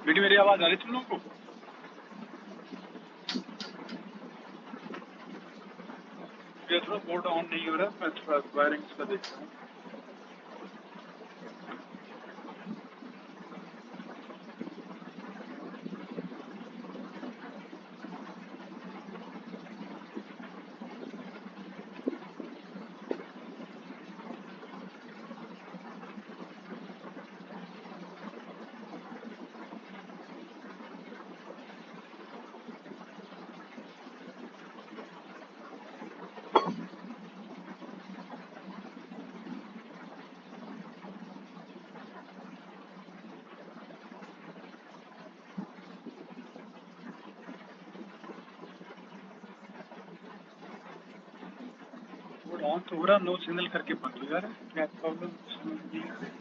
बेटी मेरी आवाज आ रही तुम लोगों को? ये थोड़ा बोर्ड ऑन नहीं हो रहा, मैं थोड़ा वायरिंग का देखता हूँ। बोर्ड ऑन तो हो रहा, नो सिग्नल करके बंद हो जा रहा है, क्या प्रॉब्लम समझ नहीं आ रही।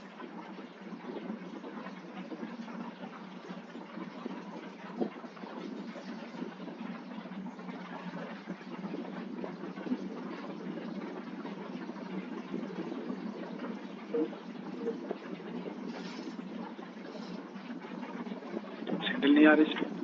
सिग्नल नहीं आ रही इसमें।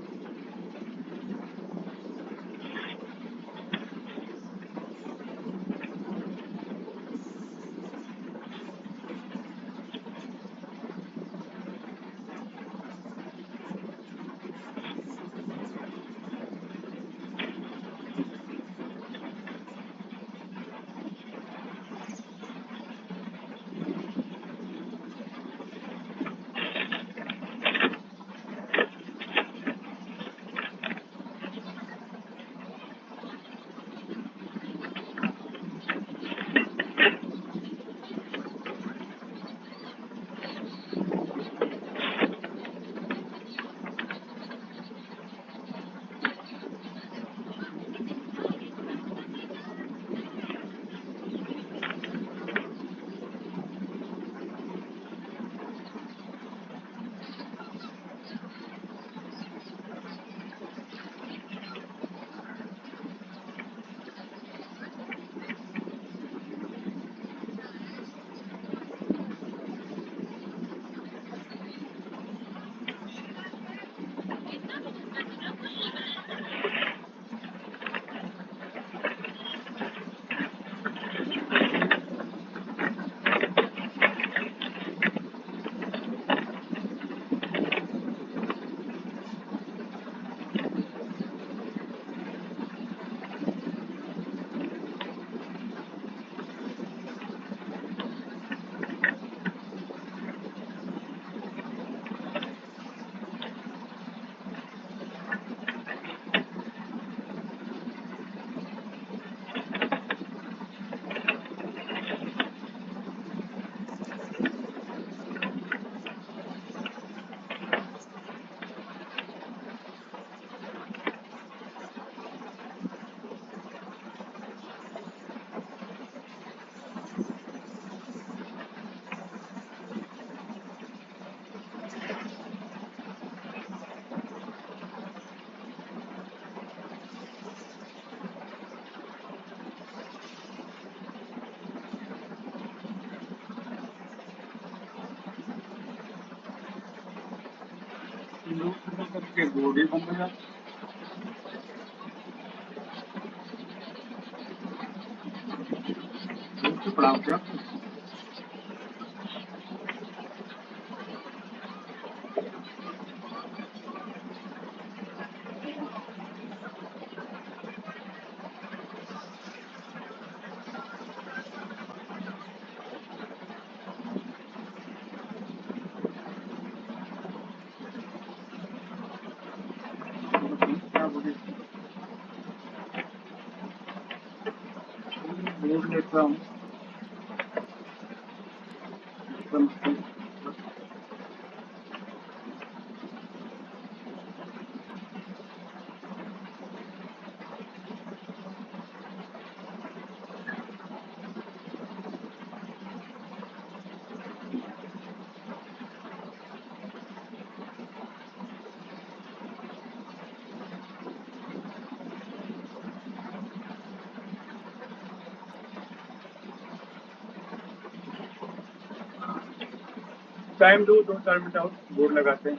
नो सिग्नल करके बोर्ड ही बंद हो जाता है। पढ़ाओ क्या? क्या बोले? बोर्ड लेता हूँ। टाइम दो 2-4 मिनट और बोर्ड लगाते हैं।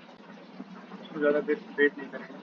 तो ज़्यादा देर वेट नहीं करेंगे।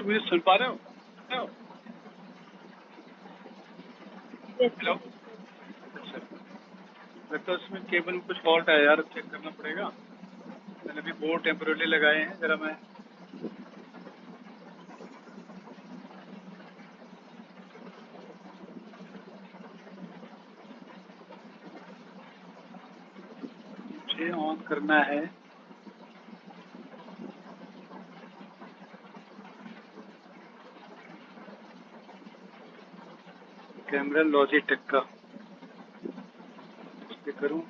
मुझे सुन पा रहे हो? हेलो? हेलो? अच्छा, लगता है उसमें केबल में कुछ फॉल्ट है यार, चेक करना पड़ेगा। मैंने भी बोर्ड टेम्पोररी लगाए हैं, जरा मैं मुझे ऑन करना है। कैमरा लॉजिटेक का उससे करूँ।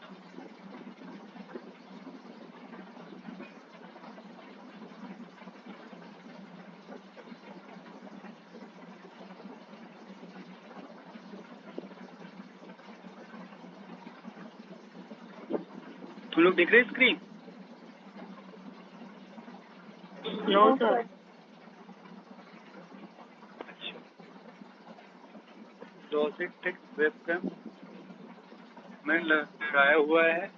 तुम लोग देख रहे हैं स्क्रीन? No sir. अच्छा, लॉजिटेक वेबकैम मैंने लगाया हुआ है।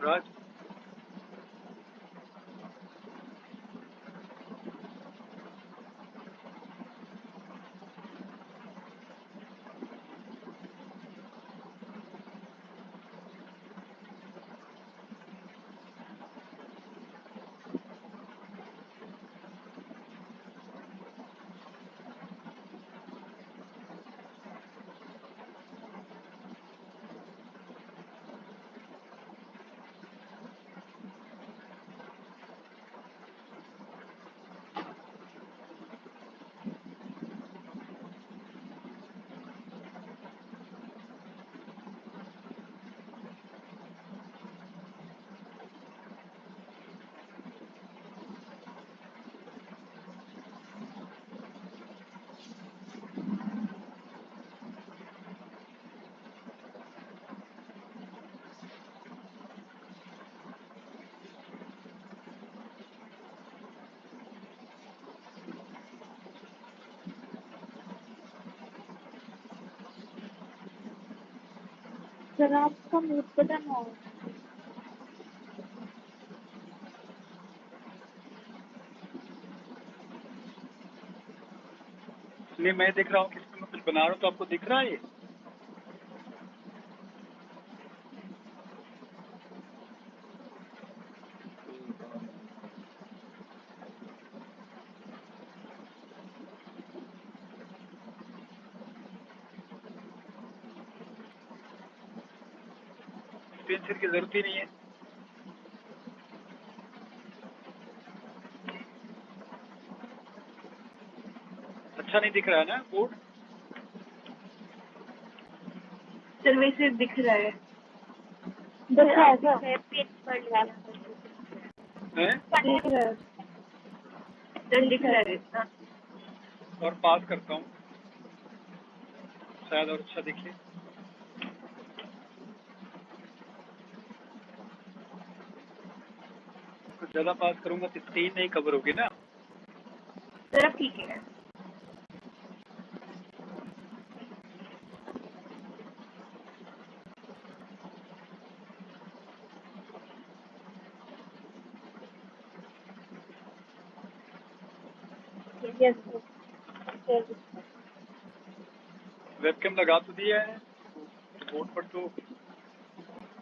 राज, सर आपका म्यूट बटन ऑन। नहीं मैं देख रहा हूँ कि इसमें मैं कुछ बना रहा हूँ, तो आपको दिख रहा है ये? स्क्रीन शेयर की जरूरत ही नहीं है। अच्छा नहीं दिख रहा है ना बोर्ड? सर वैसे दिख रहा है। दिख रहा है सर। पेज पर लगा हैं? दिख रहा है सर, दिख रहा है। और पास करता हूँ, शायद और अच्छा दिखे। कुछ ज्यादा पास करूंगा तो स्क्रीन नहीं कवर होगी ना। सर अब ठीक है। Yes sir. वेबकैम लगा तो दिया है बोर्ड पर, तो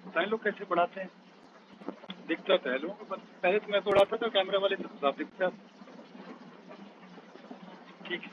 साइन लोग कैसे पढ़ाते हैं? दिखता तो है लोगों को, पहले तो मैं पढ़ाता था कैमरा वाले तो साफ दिखता। ठीक है।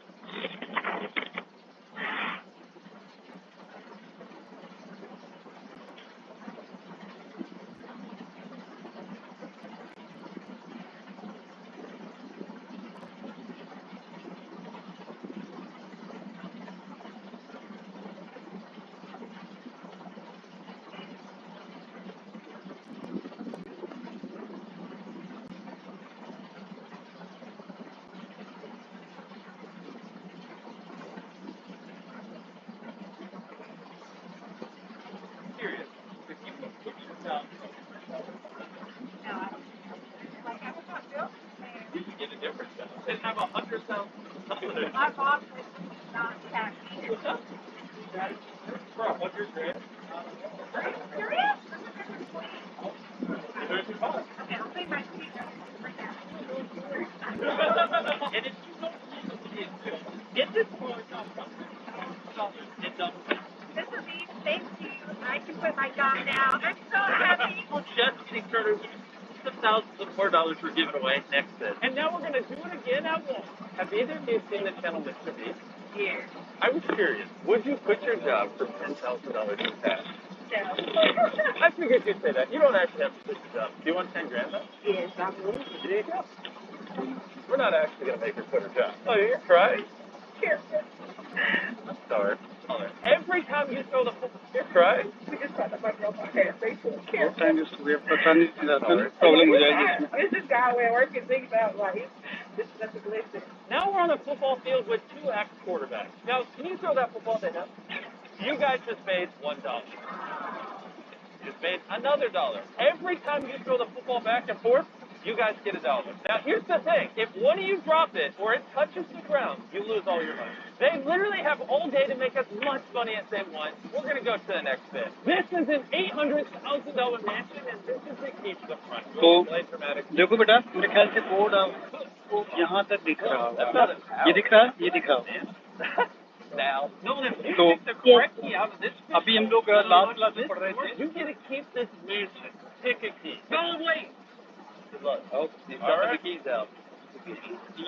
So my boss is not happy. What's your grade? Are you serious? Okay, I'll pay my seat. And if you don't see it this point, it doubles. Mr. B, thank you. I can put my job down. I'm so happy. We're just getting started. Some thousands of more dollars we're giving away next bid. And now we're going to do it again at once. Have either of you seen the channel Mr. B? Yes. I was curious. Would you quit your job for $10,000 in cash? No. I figured you'd say that. You don't actually have to quit your job. Do you want 10 grand though? Yes, I'm willing. There you go. We're not actually going to make her quit her job. Oh, you're crying? Here. I'm sorry. Every time you throw the football, you're crying? We just got the money on my head. They took care of time इसको ये पता नहीं चला problem हो जाएगी इसमें It's just guy way working things out like this is nothing listen. Now we're on a football field with two ex-quarterbacks. Now, can you throw that football to him? You guys just made $1. You just made another $1. Every time you throw the football back and forth, you guys get $1. Now, here's the thing. If one of you drop it or it touches the ground, you lose all your money. They literally have all day to make as much money as they want. We're going to go to the next bid. This is an $800,000 mansion, and this is the key to the front. तो Play dramatic. देखो बेटा मेरे ख्याल से board यहाँ तक दिख रहा होगा ये दिख रहा है ये दिख रहा होगा Now, no, if you तो take the correct key out of this अभी हम लोग लास्ट क्लास में पढ़ रहे थे you get to keep this mansion. Pick a key. No, wait. Good luck. Oh, He's got the keys out.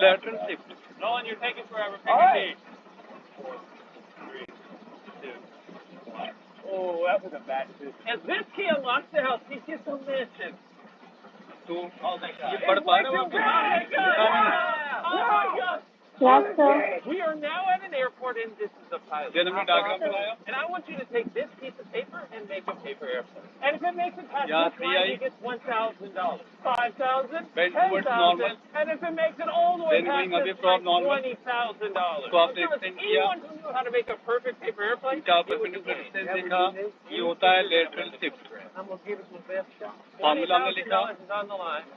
lateral shift Nolan, you're taking forever. Pick All a right. key. 4, 3, 2, 1. Oh, that was a bad decision. As this key unlocks the house, he gets a mansion. तो Oh, my God. ये पढ़ पा रहे हो Oh, my God. Oh, my God. Yes, sir. We are now at an airport, and this is a pilot. जन्म diagram बनाया And I want you to take this piece of paper and make a paper airplane. And if it makes it past Yeah, this line, you 3i. get $1,000. 5,000, Bend towards normal. 10,000, and if it makes it all the way Then going past away this from line, normal. $20,000. तो आपने So if extend किया anyone who knew how to make a perfect paper airplane, क्या it would be perpendicular me. Distance देखा ये होता है lateral shift I'm going to give it my best shot. Formula हमने लिखा $20,000 is on the line.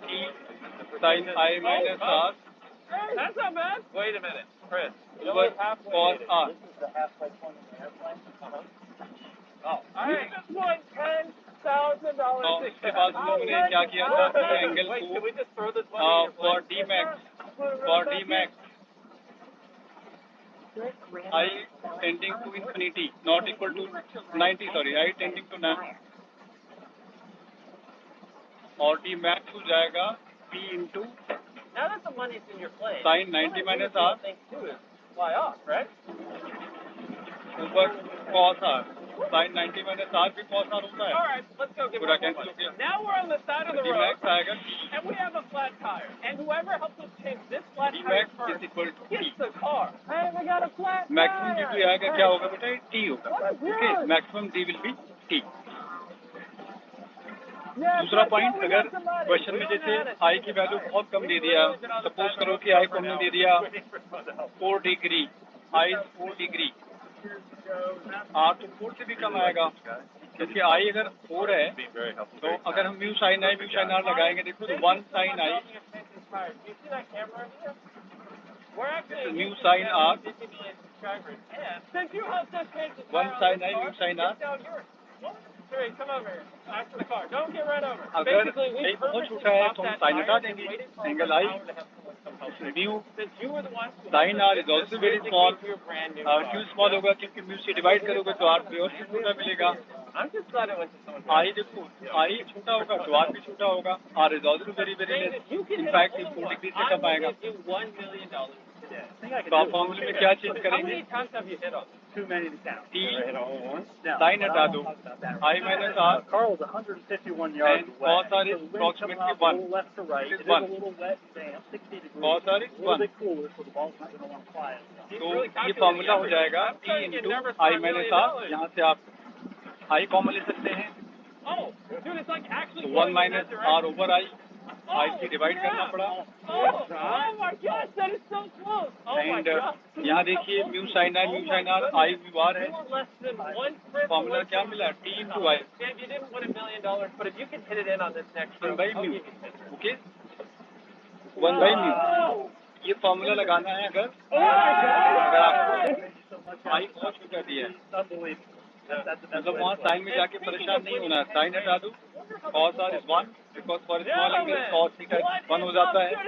T sin I minus R That's not bad. Wait a minute, Chris. You're over only halfway cos in. R This is the halfway point in the airplane. Oh, all right. You just won $10,000. और इसके बाद हम लोगों ने क्या किया था angle Wait, can को we just throw this money in your for plate? D max I tending to infinity not equal to 90 sorry I tending to 9 और D max हो जाएगा P into Now that the money's in your plane, sin 90 minus R thing to do is fly off, right? ऊपर cos R sin 90 minus R भी cos R होता All है right, let's go get पूरा more cancel money. हो गया Now we're on the side of the D road, max आएगा and we have a flat tire. And whoever helps us change this flat D tire max first is equal to T gets the car. Hey, we got a flat maximum tire. D2 आएगा क्या होगा बेटा T होगा okay maximum D will be T दूसरा point अगर question में जैसे आई की वैल्यू बहुत कम दे दिया सपोज करो कि आई को हमने दे दिया 4 डिग्री आई 4 डिग्री आर तो 4 से भी कम आएगा क्योंकि आई अगर 4 है तो अगर हम म्यू साइन आर लगाएंगे देखो तो 1 sine I mu sine R 1 sine I mu sine R Hey, come over here. After the car. Don't get right over. अगर Basically, we आई बहुत purposely छोटा है stopped तो हम that साइन tire हटा and देंगे waited for angle an I hour to have someone come help you. Mu Since you were the one who sine R is also very small your brand new क्यों small होगा क्योंकि mu से divide करोगे तो are पे और भी छोटा मिलेगा I'm just glad I went to someone. आई देखो आई छोटा होगा तो आर भी छोटा होगा R is also very very Saying less that you can hit in fact a ये hole in 4 one. Degree I से कम will आएगा give you $1 million today. तो आप फॉर्मूले में क्या चेंज How करेंगे many times have you hit on this? Too many to count. T Now, sine but हटा I दो won't talk about that I right minus now. R Carl's 151 yards and away. cos R is So the wind's coming approximately off a 1. little left to right. It is It is a 1. little wet and damp, 60 degrees. Cos R is a little 1. bit cooler, so the ball's not going to want to fly as well. He's तो really ये calculating formula हो everything. जाएगा I'm T starting to get into nervous for I $1 minus million. R यहाँ से आप आई common ले सकते हैं Oh, dude, it's like actually तो 1 going in minus that R direction. Over I I से डिवाइड करना पड़ा Oh my gosh, that is so close. Oh my and gosh. यहाँ देखिए mu sine R I mu R है You were less than one trip formula away क्या from मिला the T top. Into I Dave, you didn't win $1 million, but if you can hit it in on this next 1 row, by I'll mu give you $10. Okay 1 by mu ये formula लगाना है अगर आपको आई बहुत कर दिया है, मतलब वहाँ साइन में जाके परेशान नहीं होना है। साइन हटा दो, cos r is 1 because for small angle cos theta 1 हो जाता है, sin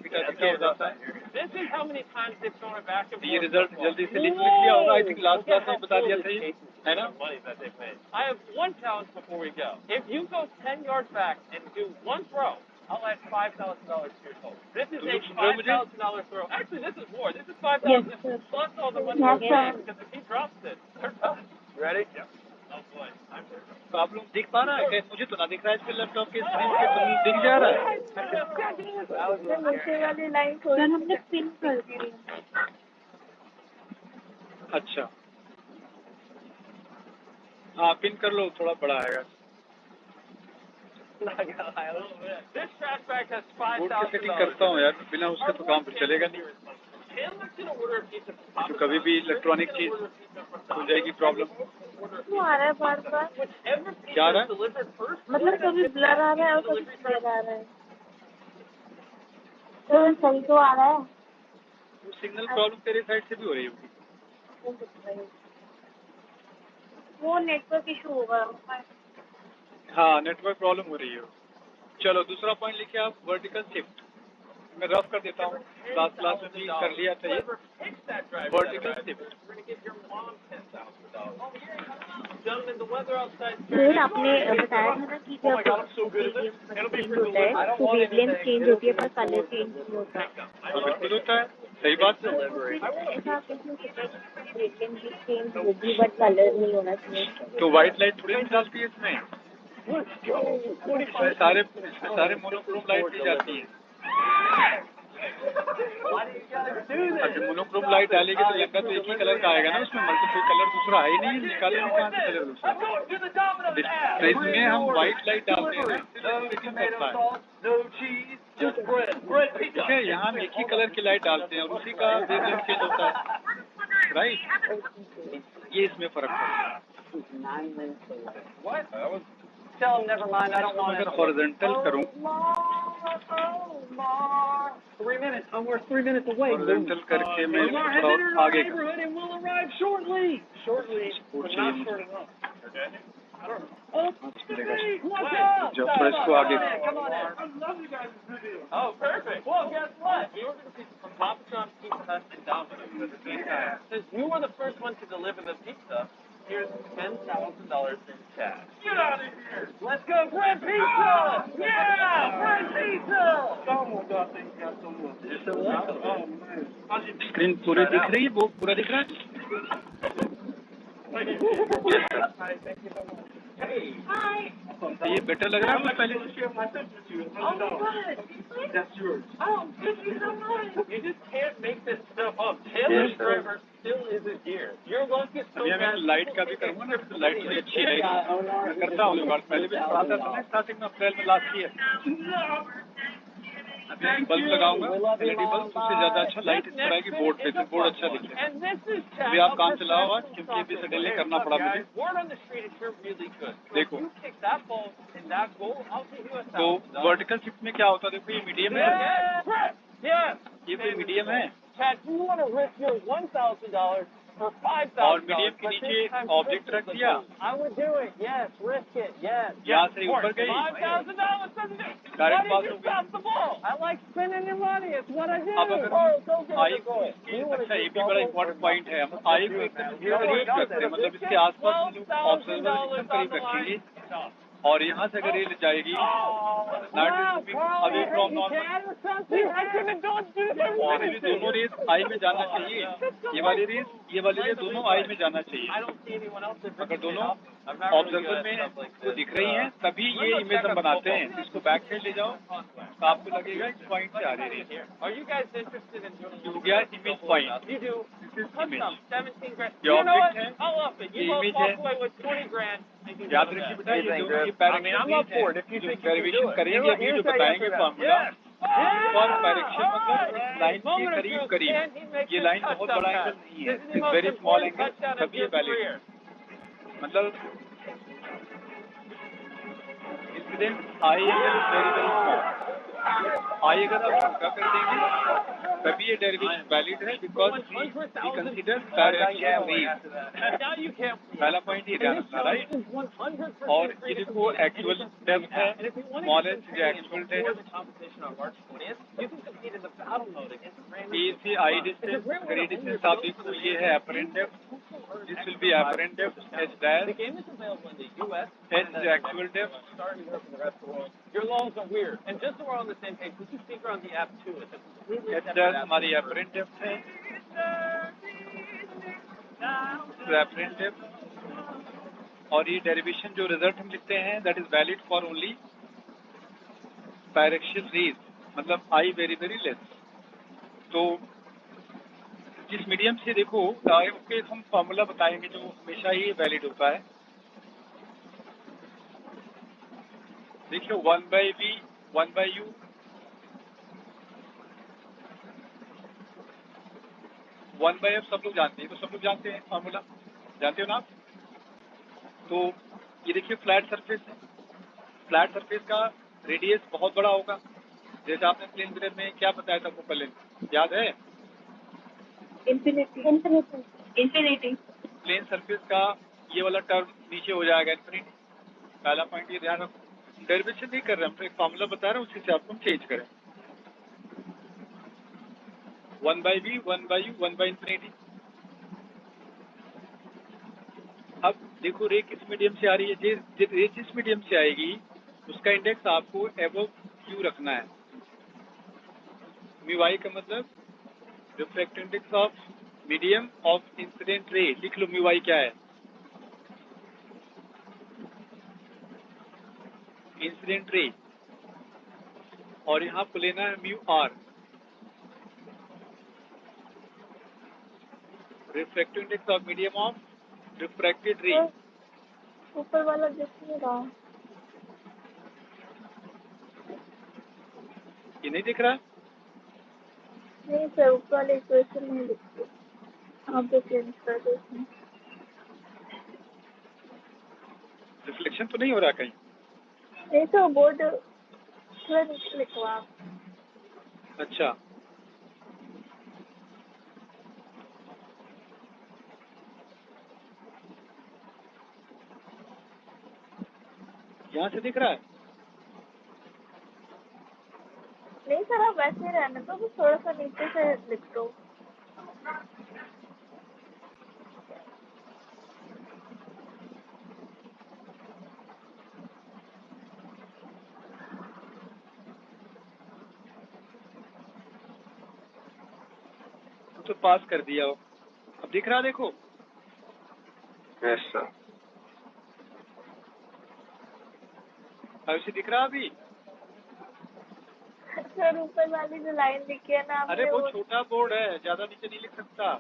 theta थीटा हो जाता है। This is how many times they've thrown it back and ये forth. रिजल्ट जल्दी से लिख लिया होगा, आई थिंक लास्ट क्लास में बता दिया था ये, है ना? Money that they've made. I have one challenge before we go. If you go 10 yards back and do one throw, I'll add $5,000 to your total. This is a $5,000 throw. Actually, this is more. This is $5,000 plus all the money you're getting because if he drops it, they're done. You ready? Yep. Oh boy. तो आप लोग दिख पा रहा है? मुझे तो ना दिख रहा है इसके लैपटॉप के स्क्रीन पे, तो दिख जा रहा है। नीचे वाली लाइन को हमने पिन कर दी। अच्छा, हाँ पिन कर लो, थोड़ा बड़ा आएगा। This trash bag has board की सेटिंग $5,000. करता हूँ यार, बिना उसके तो काम फिर चलेगा नहीं। Chandler's gonna order a pizza from Papa तो कभी भी इलेक्ट्रॉनिक चीज हो जाएगी प्रॉब्लम। क्यों आ रहा है बार बार? क्या आ रहा है? delivered first. मतलब कभी ब्लर आ रहा है और कभी क्लियर आ रहा है। तो सही तो आ रहा है। वो सिग्नल प्रॉब्लम तेरी साइड से भी हो रही होगी। वो नेटवर्क इशू होगा। हाँ नेटवर्क प्रॉब्लम हो रही है। चलो दूसरा पॉइंट लिखिए आप, वर्टिकल शिफ्ट। मैं रफ कर देता हूँ, लास्ट क्लास में भी कर लिया था ये। वर्टिकल शिफ्ट फिर आपने बताया था ना कि जब चेंज होता है तो वेवलेंथ चेंज होती है पर कलर चेंज नहीं होता। बिल्कुल होता है, सही बात है। ऐसा कैसे हो सकता है वेवलेंथ भी चेंज होगी बट कलर नहीं होना चाहिए? तो व्हाइट लाइट थोड़ी निकालती है इसमें, सारे मोनोक्रोम लाइट दी जाती है। अगर मोनोक्रोम लाइट डालेगी तो लंका तो एक ही कलर का आएगा ना, उसमें मल्टीपल कलर दूसरा है ही नहीं, निकालेंगे कहाँ से कलर दूसरा? तो इसमें हम व्हाइट लाइट डालते हैं ना, ठीक है, यहाँ हम एक ही कलर की लाइट डालते हैं और उसी का वेवलेंथ चेंज होता है, राइट? ये इसमें फर्क है। Tell him never mind. I don't want अगर हॉरिजॉन्टल करूँ, 3 minutes. We're 3 minutes away. Horizontal करके मैं आगे and we'll arrive shortly. Shortly. Not short enough. जब पर इसको आगे Come on in. Oh, perfect. Well, guess what? We ordered a pizza from Papa John's Pizza Hut and Domino's. Since you were the first one to deliver the pizza, here's $10,000 in cash. Get out of here! Let's go, bread pizza! Yeah, bread pizza! Screen पूरी दिख रही है, वो पूरा दिख रहा है। ये बेटर लग रहा है पहले से? You just can't make this stuff up. Taylor Driver still isn't here. Your luck is so अभी मैं लाइट का भी करूँगा ना, तो लाइट थोड़ी अच्छी रहेगी। मैं करता हूँ जुगाड़, पहले भी आता था ना स्टार्टिंग में, अप्रैल में लास्ट ईयर। अभी बल्ब लगाऊंगा, एलईडी बल्ब, उससे ज्यादा अच्छा लाइट इस तरह की बोर्ड पे, तो बोर्ड अच्छा दिखे। अभी आप काम चलाओ आज, क्योंकि अभी सडनली करना पड़ा मुझे। देखो, तो वर्टिकल शिफ्ट में क्या होता है, देखो ये मीडियम है, ये कोई मीडियम है, और मीडियम के नीचे ऑब्जेक्ट रख दिया, यहाँ से ऊपर गई, डायरेक्ट पास हो गई। अब अगर आई को, अच्छा ये भी बड़ा इम्पोर्टेंट पॉइंट है, हम आई को एकदम करीब रखते हैं, मतलब इसके आसपास ऑब्जर्वर एकदम करीब रखेंगे, और यहाँ से अगर ये जाएगी अभी फ्रॉम नॉर्मल, दोनों रेस आई में जाना चाहिए, ये वाली रेस दोनों आई में जाना चाहिए। अगर दोनों ऑब्जर्वर में को दिख रही हैं, तभी ये इमेज हम बनाते हैं। इसको बैक साइड ले जाओ तो आपको लगेगा इस पॉइंट से आ रही है, हो गया इमेज पॉइंट। ये ऑब्जेक्ट है, ये इमेज है, याद रखिए बेटा, ये दोनों पैरेक्शन करेंगे, अभी जो बताएंगे फॉर्मूला, और पैरेक्शन मतलब लाइन के करीब, ये लाइन बहुत बड़ा एंगल नहीं है, इट्स वेरी स्मॉल एंगल, तभी ये वैलिड, मतलब incident I angle is very very small. I अगर आप छोटा कर देंगे तभी ये डेरिवेशन वैलिड है because we consider direction rate. Now you can't. पहला पॉइंट ये ध्यान रखना, राइट। और ये देखो एक्चुअल डेप्थ है, स्मॉलेस्ट जो actual depth, Competition on March 20th. You can compete in the battle mode against random. A से आई डिस्टेंस, ग्रेड डिस्टेंस आप देखो ये है apparent depth, this will be apparent depth H The dash, game is available in the U.S. H जो actual depth, starting to work in the rest of the world. Your laws are weird. And just so we're on the same page, would you speak on the app too? It's a completely H separate dash app. हमारी apparent depth है, apparent depth. और ये derivation जो result हम लिखते हैं that is valid for only direction rays, मतलब I very very less. तो जिस मीडियम से देखो उसके हम फॉर्मूला बताएंगे जो हमेशा ही वैलिड होता है। देखिए 1/v 1/u, 1/f सब लोग जानते हैं, तो सब लोग जानते हैं फॉर्मूला, जानते हो ना आप। तो ये देखिए फ्लैट सरफेस है, फ्लैट सरफेस का रेडियस बहुत बड़ा होगा, जैसे आपने प्लेन मिरर में क्या बताया था फोकल लेंथ, याद है? Infinity infinity infinity. Plane surface का ये वाला टर्म नीचे हो जाएगा इन्फिनिटी। पहला पॉइंट ये ध्यान रखो, डेरिवेशन नहीं कर रहे हम, तो एक फॉर्मूला बता रहे हैं उसी से आपको हम चेंज करें। 1/v 1/u 1/infinity। अब देखो रे किस मीडियम से आ रही है, रे जिस मीडियम से आएगी उसका इंडेक्स आपको एबव क्यू रखना है। म्यू आई का मतलब refractive index of medium of incident ray, लिख लो म्यू आई क्या है, इंसिडेंट रे। और यहाँ आपको लेना है mu R, refractive index of medium of refracted ray. ऊपर वाला दिख नहीं रहा। ये नहीं दिख रहा? नहीं सर, ऊपर वाले इक्वेशन नहीं दिखती, आप भी चेंज कर दो इसमें। रिफ्लेक्शन तो नहीं हो रहा कहीं? नहीं तो बोर्ड थोड़ा नीचे लिखो आप। अच्छा, यहाँ से दिख रहा है? नहीं सर, आप वैसे रहने दो, बस थोड़ा सा नीचे से लिख दो। तो पास कर दिया हो, अब दिख रहा देखो। Yes sir. अब इसे दिख रहा अभी? सर ऊपर वाली जो लाइन लिखी है ना अरे आपने, वो छोटा बोर्ड है, ज्यादा नीचे नहीं लिख सकता।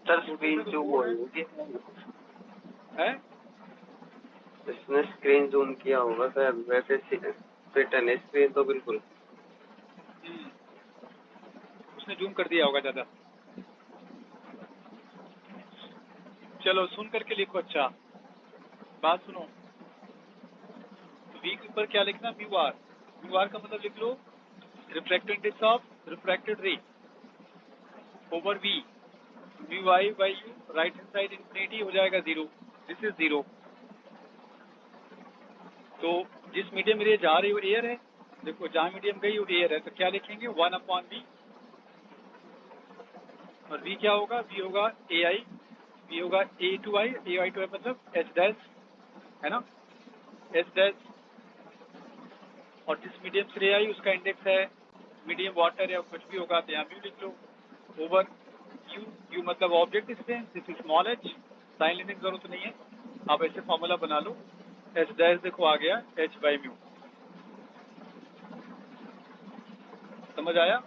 सर स्क्रीन जूम होगी, है? इसने स्क्रीन जूम किया होगा सर, वैसे फिट है स्क्रीन तो बिल्कुल। उसने जूम कर दिया होगा ज्यादा। चलो सुन करके लिखो। अच्छा बात सुनो, वी के ऊपर क्या लिखना, म्यू आर। म्यू आर का मतलब लिख लो refractive index of refracted ray over V, mu I by U, right hand side infinity हो जाएगा 0, दिस इज 0। तो जिस मीडियम में जा रही हो एयर है, देखो जहाँ मीडियम गई वो एयर है, तो क्या लिखेंगे 1/v, और v क्या होगा, v होगा ए आई, v होगा a/i, a/i मतलब h डैश है ना, h डैश। और जिस मीडियम से रे आई उसका इंडेक्स है मीडियम वाटर या कुछ भी होगा, तो यहाँ म्यू लिख लो ओवर यू, यू मतलब object distance, this is small h, sine लेने की जरूरत नहीं है, आप ऐसे फॉर्मूला बना लो, h डैश देखो आ गया h/म्यू। समझ आया?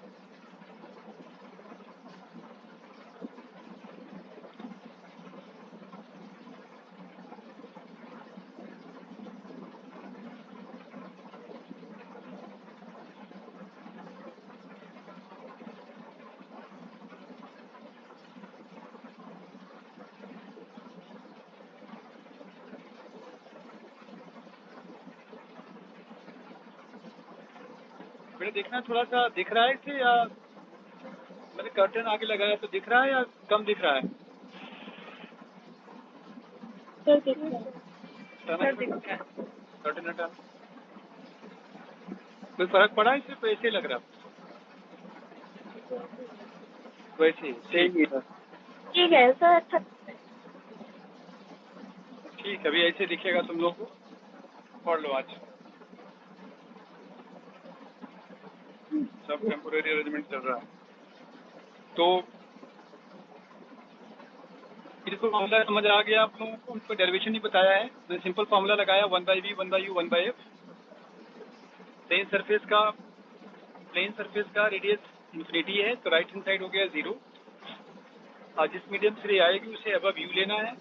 बेटा देखना थोड़ा सा दिख रहा है इसे, या मैंने कर्टन आगे लगाया तो दिख रहा है या कम दिख रहा है? सर दिख रहा है। कर्टन हटा, कोई फर्क पड़ा है? सिर्फ ऐसे लग रहा वैसे सही है। ठीक है सर, अच्छा। ठीक, अभी ऐसे दिखेगा तुम लोग को। पढ़ लो आज, सब टेम्पोरेरी अरेंजमेंट चल रहा है। तो बिल्कुल फॉर्मूला समझ आ गया आप लोगों को? उनको डेरिवेशन नहीं बताया है, मैंने सिंपल फॉर्मूला लगाया 1/v 1/u 1/f। Plane surface का रेडियस इन्फिनिटी है, तो राइट हैंड साइड हो गया 0। और जिस मीडियम से रे आएगी उसे अबव u लेना है,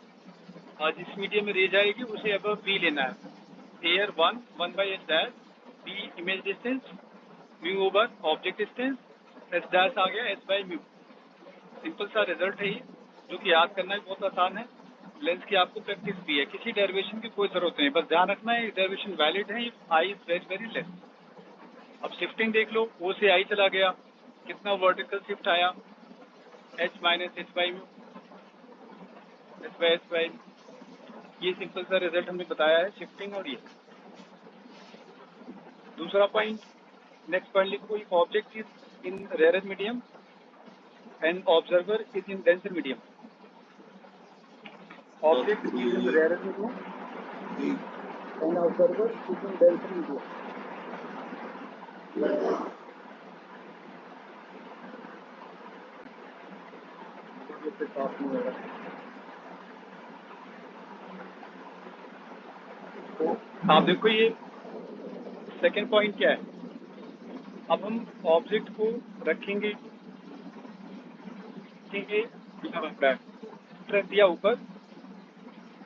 और जिस मीडियम में रे जाएगी उसे अबव v लेना है। Air 1/h dash, b image distance, mu over object distance, h dash आ गया h/म्यू। सिंपल सा रिजल्ट है ये, जो कि याद करना भी बहुत आसान है। लेंस की आपको प्रैक्टिस भी है, किसी डेरिवेशन की कोई जरूरत नहीं, बस ध्यान रखना है डेरिवेशन वैलिड है if I is very very less. अब शिफ्टिंग देख लो, ओ से आई चला गया, कितना वर्टिकल शिफ्ट आया? h माइनस h/म्यू, h/h/म्यू। ये सिंपल सा रिजल्ट हमने बताया है, शिफ्टिंग। और ये दूसरा पॉइंट, नेक्स्ट पॉइंट लिखो, if object is in rare medium and observer is in denser medium. Object is in rare medium and observer is in denser medium. आप देखो ये सेकेंड पॉइंट क्या है। अब हम ऑब्जेक्ट को रखेंगे रख दिया ऊपर,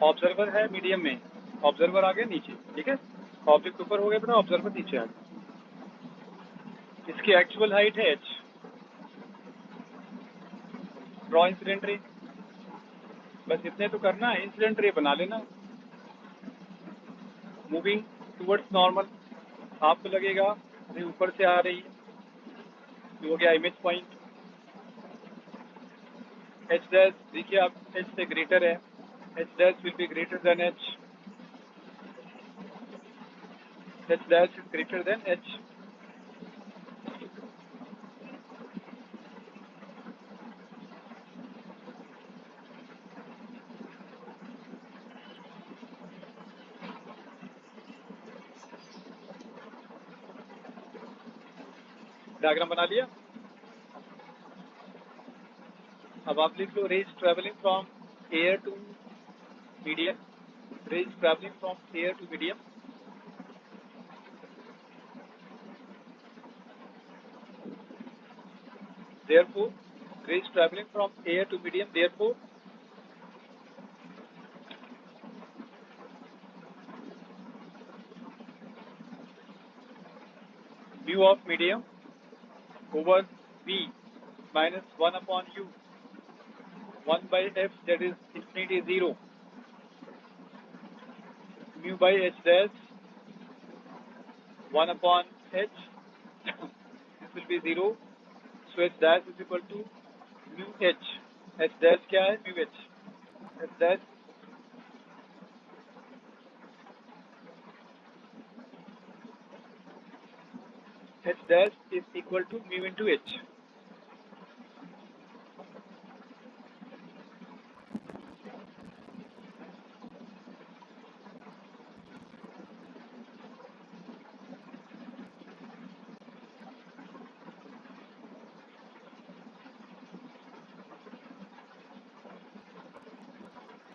ऑब्जर्वर है मीडियम में, ऑब्जर्वर आ गया नीचे, ठीक है। ऑब्जेक्ट ऊपर हो गया बेटा, ऑब्जर्वर नीचे आ गया। इसकी एक्चुअल हाइट है h। ड्रॉ इंसिडेंट रे, बस इतने तो करना है, इंसिडेंट रे बना लेना। मूविंग टुवर्ड्स नॉर्मल, आपको लगेगा रे ऊपर से आ रही है, ये हो गया इमेज पॉइंट। h डैश देखिए आप h से ग्रेटर है, h dash will be greater than h, h dash is greater than h। Diagram बना लिया? अब आप लिख लो, rays travelling from air to medium, rays travelling from air to medium. Therefore, rays traveling from air to medium, therefore, mu of medium over v minus 1 upon u, 1 by f, that is infinity 0, mu by h dash 1 upon h, this will be 0, so h dash is equal to mu h, h dash क्या है? mu h, h dash h dash is equal to mu into h।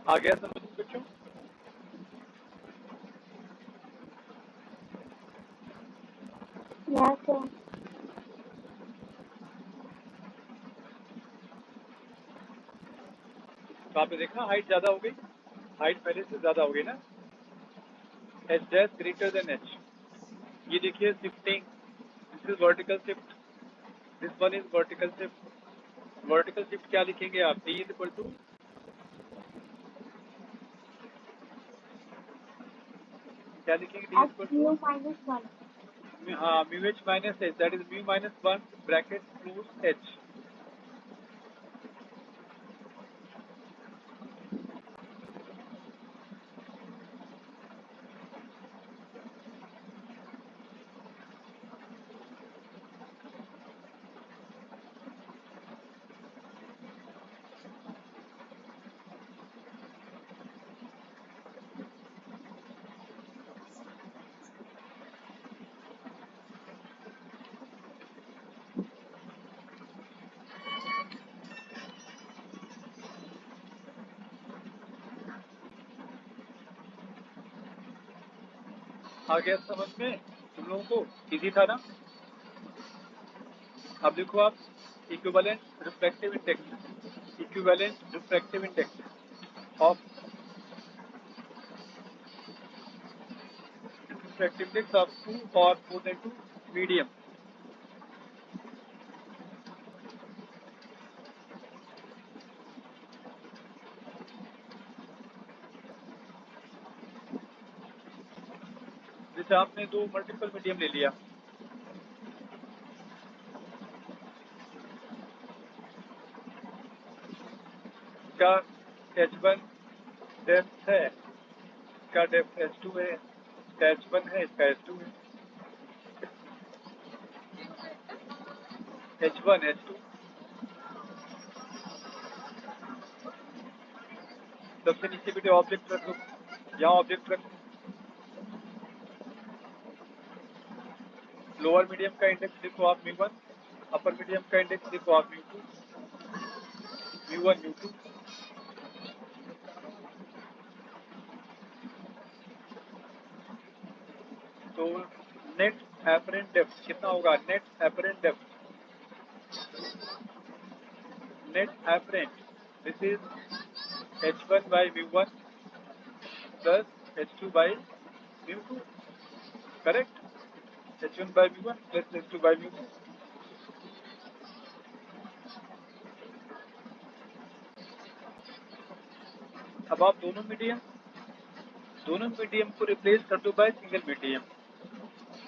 आ गया समझ बच्चों? यहाँ से तो आपने देखा हाइट ज्यादा हो गई, हाइट पहले से ज्यादा हो गई ना, h dash greater than h। ये देखिए shifting, this is vertical shift, this one is vertical shift. Vertical shift क्या लिखेंगे आप? d इज इक्वल टू, क्या लिखेंगे? d is equal to mu minus 1। हाँ mu H minus H, that is mu minus 1 bracket close H. आ गया समझ में तुम लोगों को? इजी था ना? अब देखो आप, equivalent refractive index of refractive index of 2 और मोर देन 2 मीडियम. जैसे आपने दो मल्टीपल मीडियम ले लिया, इसका H1 डेप्थ है, इसका डेप्थ H2 है, इसका H1 है, इसका H2 है. H1 H2 सबसे नीचे बेटे ऑब्जेक्ट रख दो, यहाँ ऑब्जेक्ट रख. लोअर मीडियम का इंडेक्स देखो आप म्यू 1, अपर मीडियम का इंडेक्स देखो आप म्यू 2, म्यू 1 म्यू 2. तो नेट एपरेंट डेप्थ कितना होगा? Net apparent depth, net apparent, this is H1 by mu 1 plus H2 by mu 2. Correct? H1 by mu 1 plus H2 by mu 2. अब आप दोनों medium को रिप्लेस कर दो बाय सिंगल मीडियम.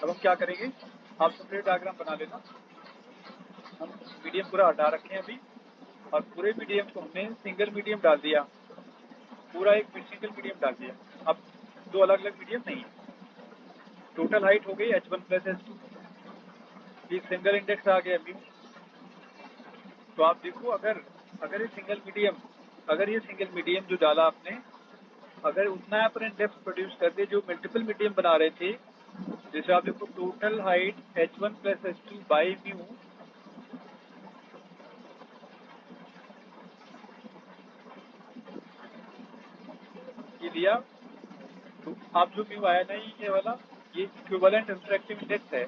अब हम क्या करेंगे, आप सेपरेट डायग्राम बना लेना. हम मीडियम पूरा हटा रखे हैं अभी, और पूरे मीडियम को हमने सिंगल मीडियम डाल दिया, पूरा एक सिंगल मीडियम डाल दिया. अब दो अलग अलग मीडियम नहीं है. टोटल हाइट हो गई H1 प्लस H2, ये सिंगल इंडेक्स आ गया म्यू. तो आप देखो, अगर ये सिंगल मीडियम जो डाला आपने, अगर उतना एपरेंट डेप्थ प्रोड्यूस कर दे जो मल्टीपल मीडियम बना रहे थे, जैसे आप देखो total height H1 plus H2 by mu, ये लिया. तो आप जो म्यू आया नहीं ये वाला, ये इक्विवेलेंट रिफ्रैक्टिव इंडेक्स है.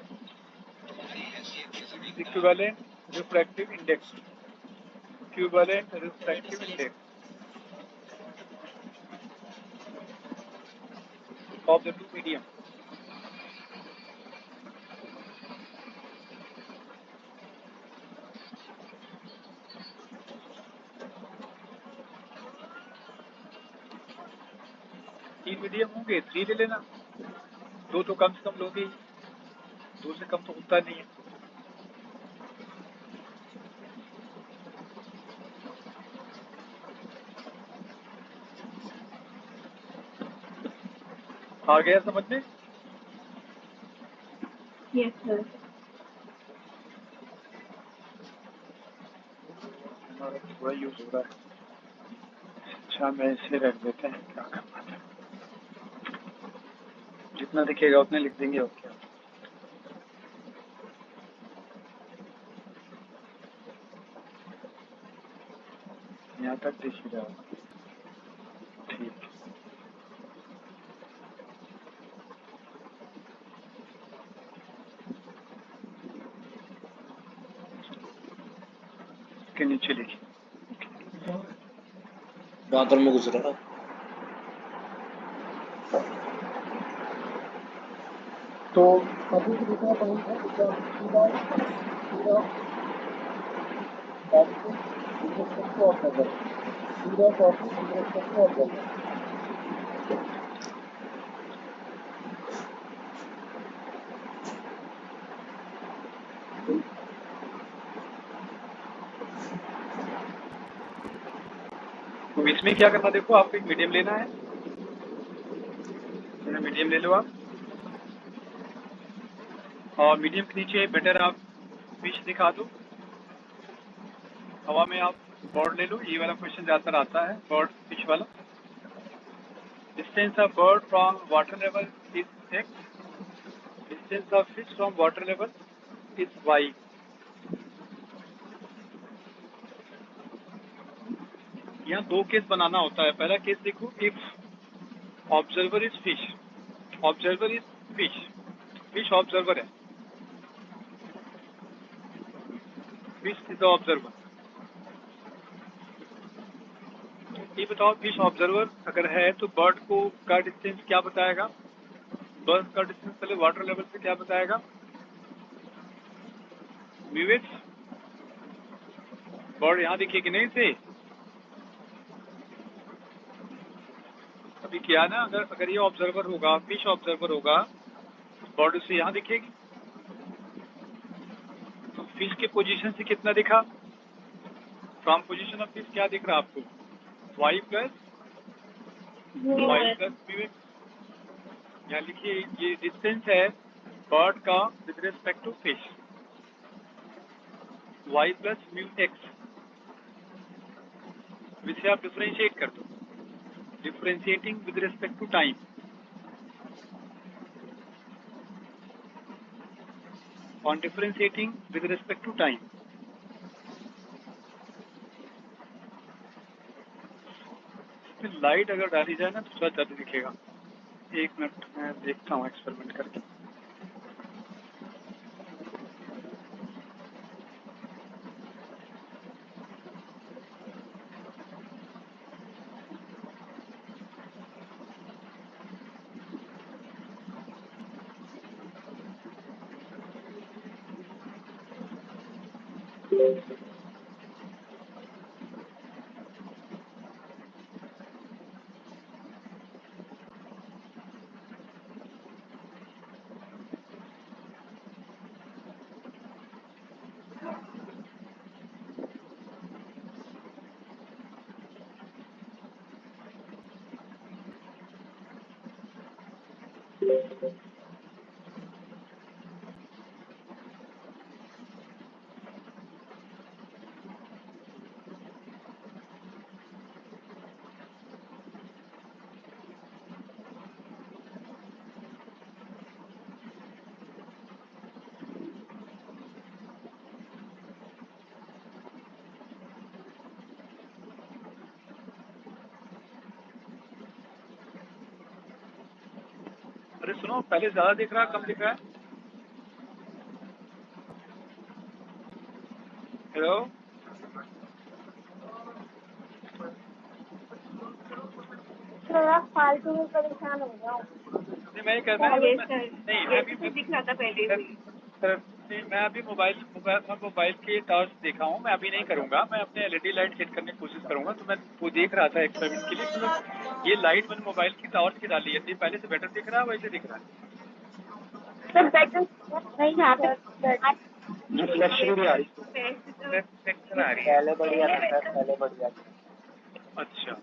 Equivalent refractive index of the two medium. तीन मीडियम होंगे, 3 ले लेना. दो तो कम से कम लोगे ही, दो से कम तो होता नहीं है. आ गया समझ में? Yes, sir. हमारा थोड़ा यूज हो रहा है. अच्छा मैं इसे रख देते हैं, क्या करना था, जितना दिखेगा उतने लिख देंगे. और क्या, यहाँ तक दिख ही रहा. ठीक, इसके नीचे लिखिए. बादल में गुजरा. तो अभी भी दूसरा पॉइंट है, सीधा तो इसमें क्या करना, देखो आपको एक मीडियम लेना है, मीडियम ले लो आप, और मीडियम के नीचे बेटर आप फिश दिखा दो। हवा में आप बर्ड ले लो, ये वाला क्वेश्चन ज़्यादातर आता है, बर्ड फिश वाला। Distance of bird from water level is X, distance of fish from water level is Y. यहाँ दो केस बनाना होता है। पहला केस देखो, if observer is fish, observer is fish, fish observer है, फिश इज द ऑब्जर्वर। ये बताओ, फिश ऑब्जर्वर अगर है तो बर्ड को का डिस्टेंस क्या बताएगा? बर्ड का डिस्टेंस पहले वाटर लेवल से क्या बताएगा? म्यूएक्स। बर्ड यहाँ दिखेगी नहीं से, अभी किया ना। अगर ये ऑब्जर्वर होगा, फिश ऑब्जर्वर होगा, बर्ड से यहाँ दिखेगी। तो फिश के पोजीशन से कितना दिखा? फ्रॉम पोजीशन ऑफ फिश क्या दिख रहा है आपको? Y plus mu x. यहाँ लिखिए, ये डिस्टेंस है बर्ड का with respect to fish, Y plus mu X, जिसे आप डिफ्रेंशिएट कर दो, differentiating with respect to time. On differentiating with respect to time, light अगर डाली जाए ना तो थोड़ा ज़्यादा दिखेगा। एक मिनट मैं देखता हूँ एक्सपेरिमेंट करके। अरे सुनो, पहले ज़्यादा दिख रहा है, कम दिख रहा है? हेलो, फालतू में परेशान हो गया हूँ। नहीं मैं ये कहता हूँ, नहीं मैं भी दिख रहा था पहले भी। नहीं, मैं अभी मोबाइल के टॉर्च देखा हूँ। मैं अभी नहीं करूँगा, मैं अपने एलईडी लाइट सेट करने की कोशिश करूँगा। तो मैं वो देख रहा था एक्सपेरिमेंट के लिए, तो ये लाइट मैंने मोबाइल की टॉर्च की डाली है, पहले से बेटर दिख रहा है, वैसे दिख रहा है? सर बेटर नहीं, यहाँ पे रिफ्लेक्शन भी आ रही है, रिफ्लेक्शन आ रही है। पहले बढ़िया था सर, पहले बढ़िया था। अच्छा,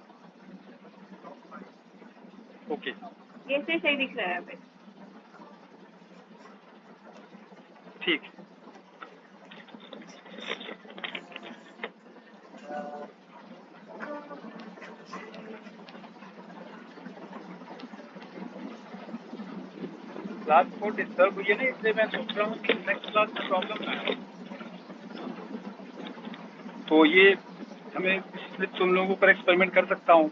ओके, ये से सही दिख रहा है अभी। ठीक। क्लास को डिस्टर्ब हुई है ना, इसलिए मैं सोच रहा हूँ कि नेक्स्ट क्लास में प्रॉब्लम ना है। तो ये हमें इसमें तुम लोगों पर एक्सपेरिमेंट कर सकता हूँ।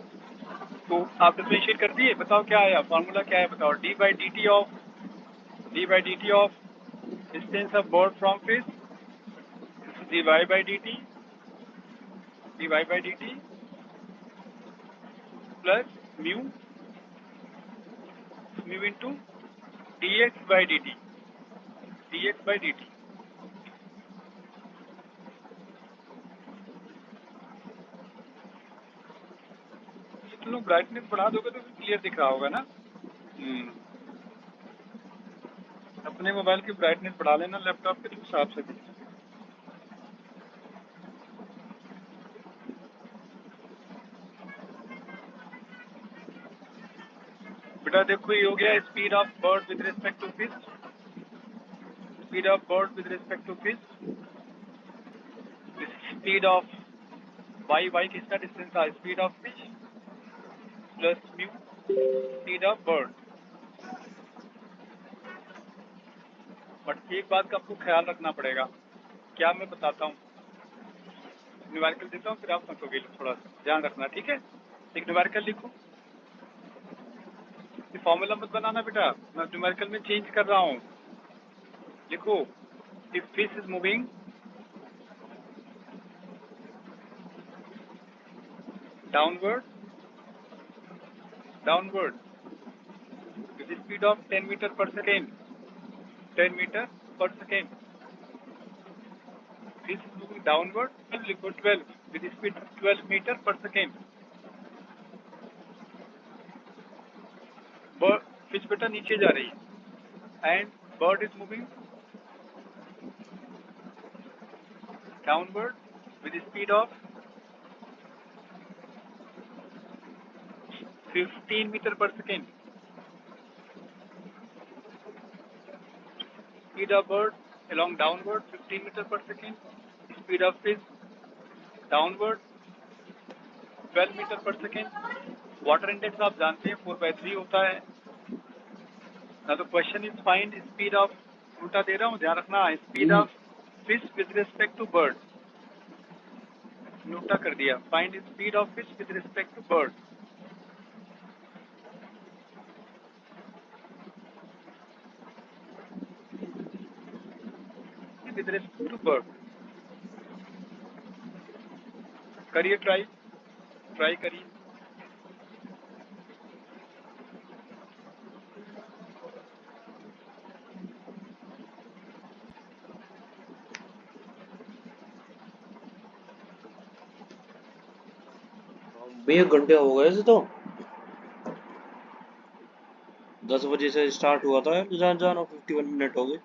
तो आप डिफरेंशिएट कर दिए, बताओ क्या आया, फार्मूला क्या है बताओ। D by D T of distance of bird from fish, D Y by D T plus mu into D X by D T. तुम लोग ब्राइटनेस बढ़ा दोगे तो क्लियर दिख रहा होगा ना। अपने मोबाइल की ब्राइटनेस बढ़ा लेना लैपटॉप के, तो हिसाब से दिख। बेटा देखो ये हो गया speed of bird with respect to fish, speed of bird with respect to fish, speed of Y किसका डिस्टेंस था, speed of fish plus mu speed of bird. But एक बात का आपको ख्याल रखना पड़ेगा, क्या मैं बताता हूँ, न्यूमेरिकल देता हूँ फिर आप समझोगे, थोड़ा सा ध्यान रखना, ठीक है। एक न्यूमेरिकल लिखो, ये फॉर्मूला मत बनाना बेटा, मैं न्यूमेरिकल में चेंज कर रहा हूँ। लिखो if fish is moving downward with the speed of 10 meter per second, 10 meter per second. Fish is moving downward, liquid 12 with the speed of 12 meter per second. Fish बेटा नीचे जा रही है and bird is moving downward with the speed of 15 meter per second. Speed of bird along downward 15 meter per second. Speed of fish downward 12 meter per second. Water index आप जानते हैं 4/3 होता है ना। तो question is find speed of, उल्टा दे रहा हूँ ध्यान रखना, speed of fish with respect to bird, उल्टा कर दिया, find speed of fish with respect to bird. With respect to bird करिए, ट्राई करिए। भैया 1 घंटे हो गए थे तो 10 बजे से स्टार्ट हुआ था, जाना 51 मिनट हो गए।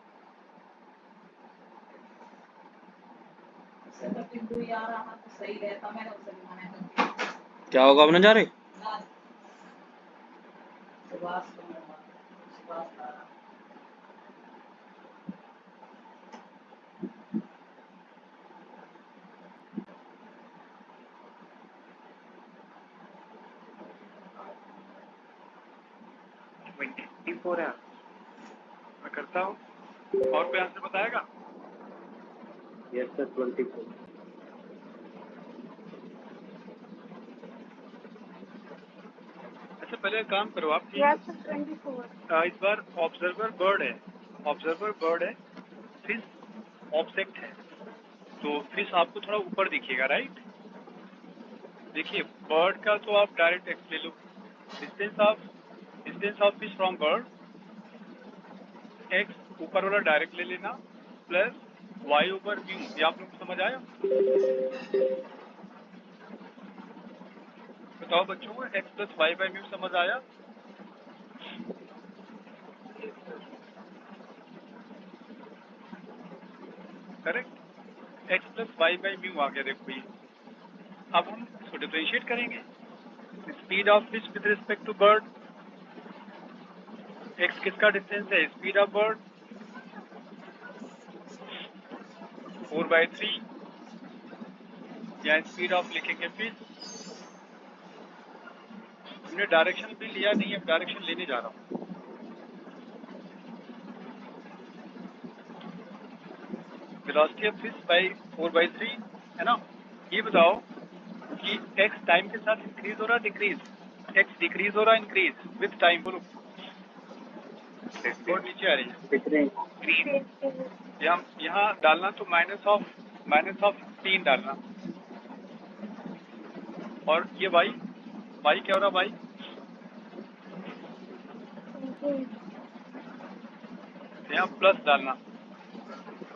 क्या होगा, अब ना जा रहे? है मैं करता हूँ, और कोई आंसर बताएगा? Yes sir 24। अच्छा पहले काम करो आप, Yes, 24. इस बार ऑब्जर्वर बर्ड है, फिश ऑब्जेक्ट है, तो फिश आपको थोड़ा ऊपर दिखेगा, राइट। देखिए बर्ड का तो आप डायरेक्ट एक्स ले लो, distance of fish from bird X ऊपर वाला डायरेक्ट ले लेना प्लस वाई ओवर म्यू, ये आप लोग को समझ आया? बताओ बच्चों को, X plus Y by mu समझ आया? Correct, X plus Y by mu आ गया। देखो ये अब हम इसको डिफरेंशिएट करेंगे, speed of fish with respect to bird, X किसका डिस्टेंस है, स्पीड ऑफ बर्ड 4/3, या स्पीड ऑफ लिखेंगे फिश। हमने डायरेक्शन भी लिया नहीं है, डायरेक्शन लेने जा रहा हूँ। वेलोसिटी ऑफ फिश बाई 4/3 है ना। ये बताओ कि एक्स टाइम के साथ इंक्रीज हो रहा है डिक्रीज, एक्स डिक्रीज हो रहा है इंक्रीज विथ टाइम, बोलो। और नीचे आ रही है यहाँ डालना तो माइनस ऑफ 15 डालना, और ये वाई क्या हो रहा, वाई यहाँ प्लस डालना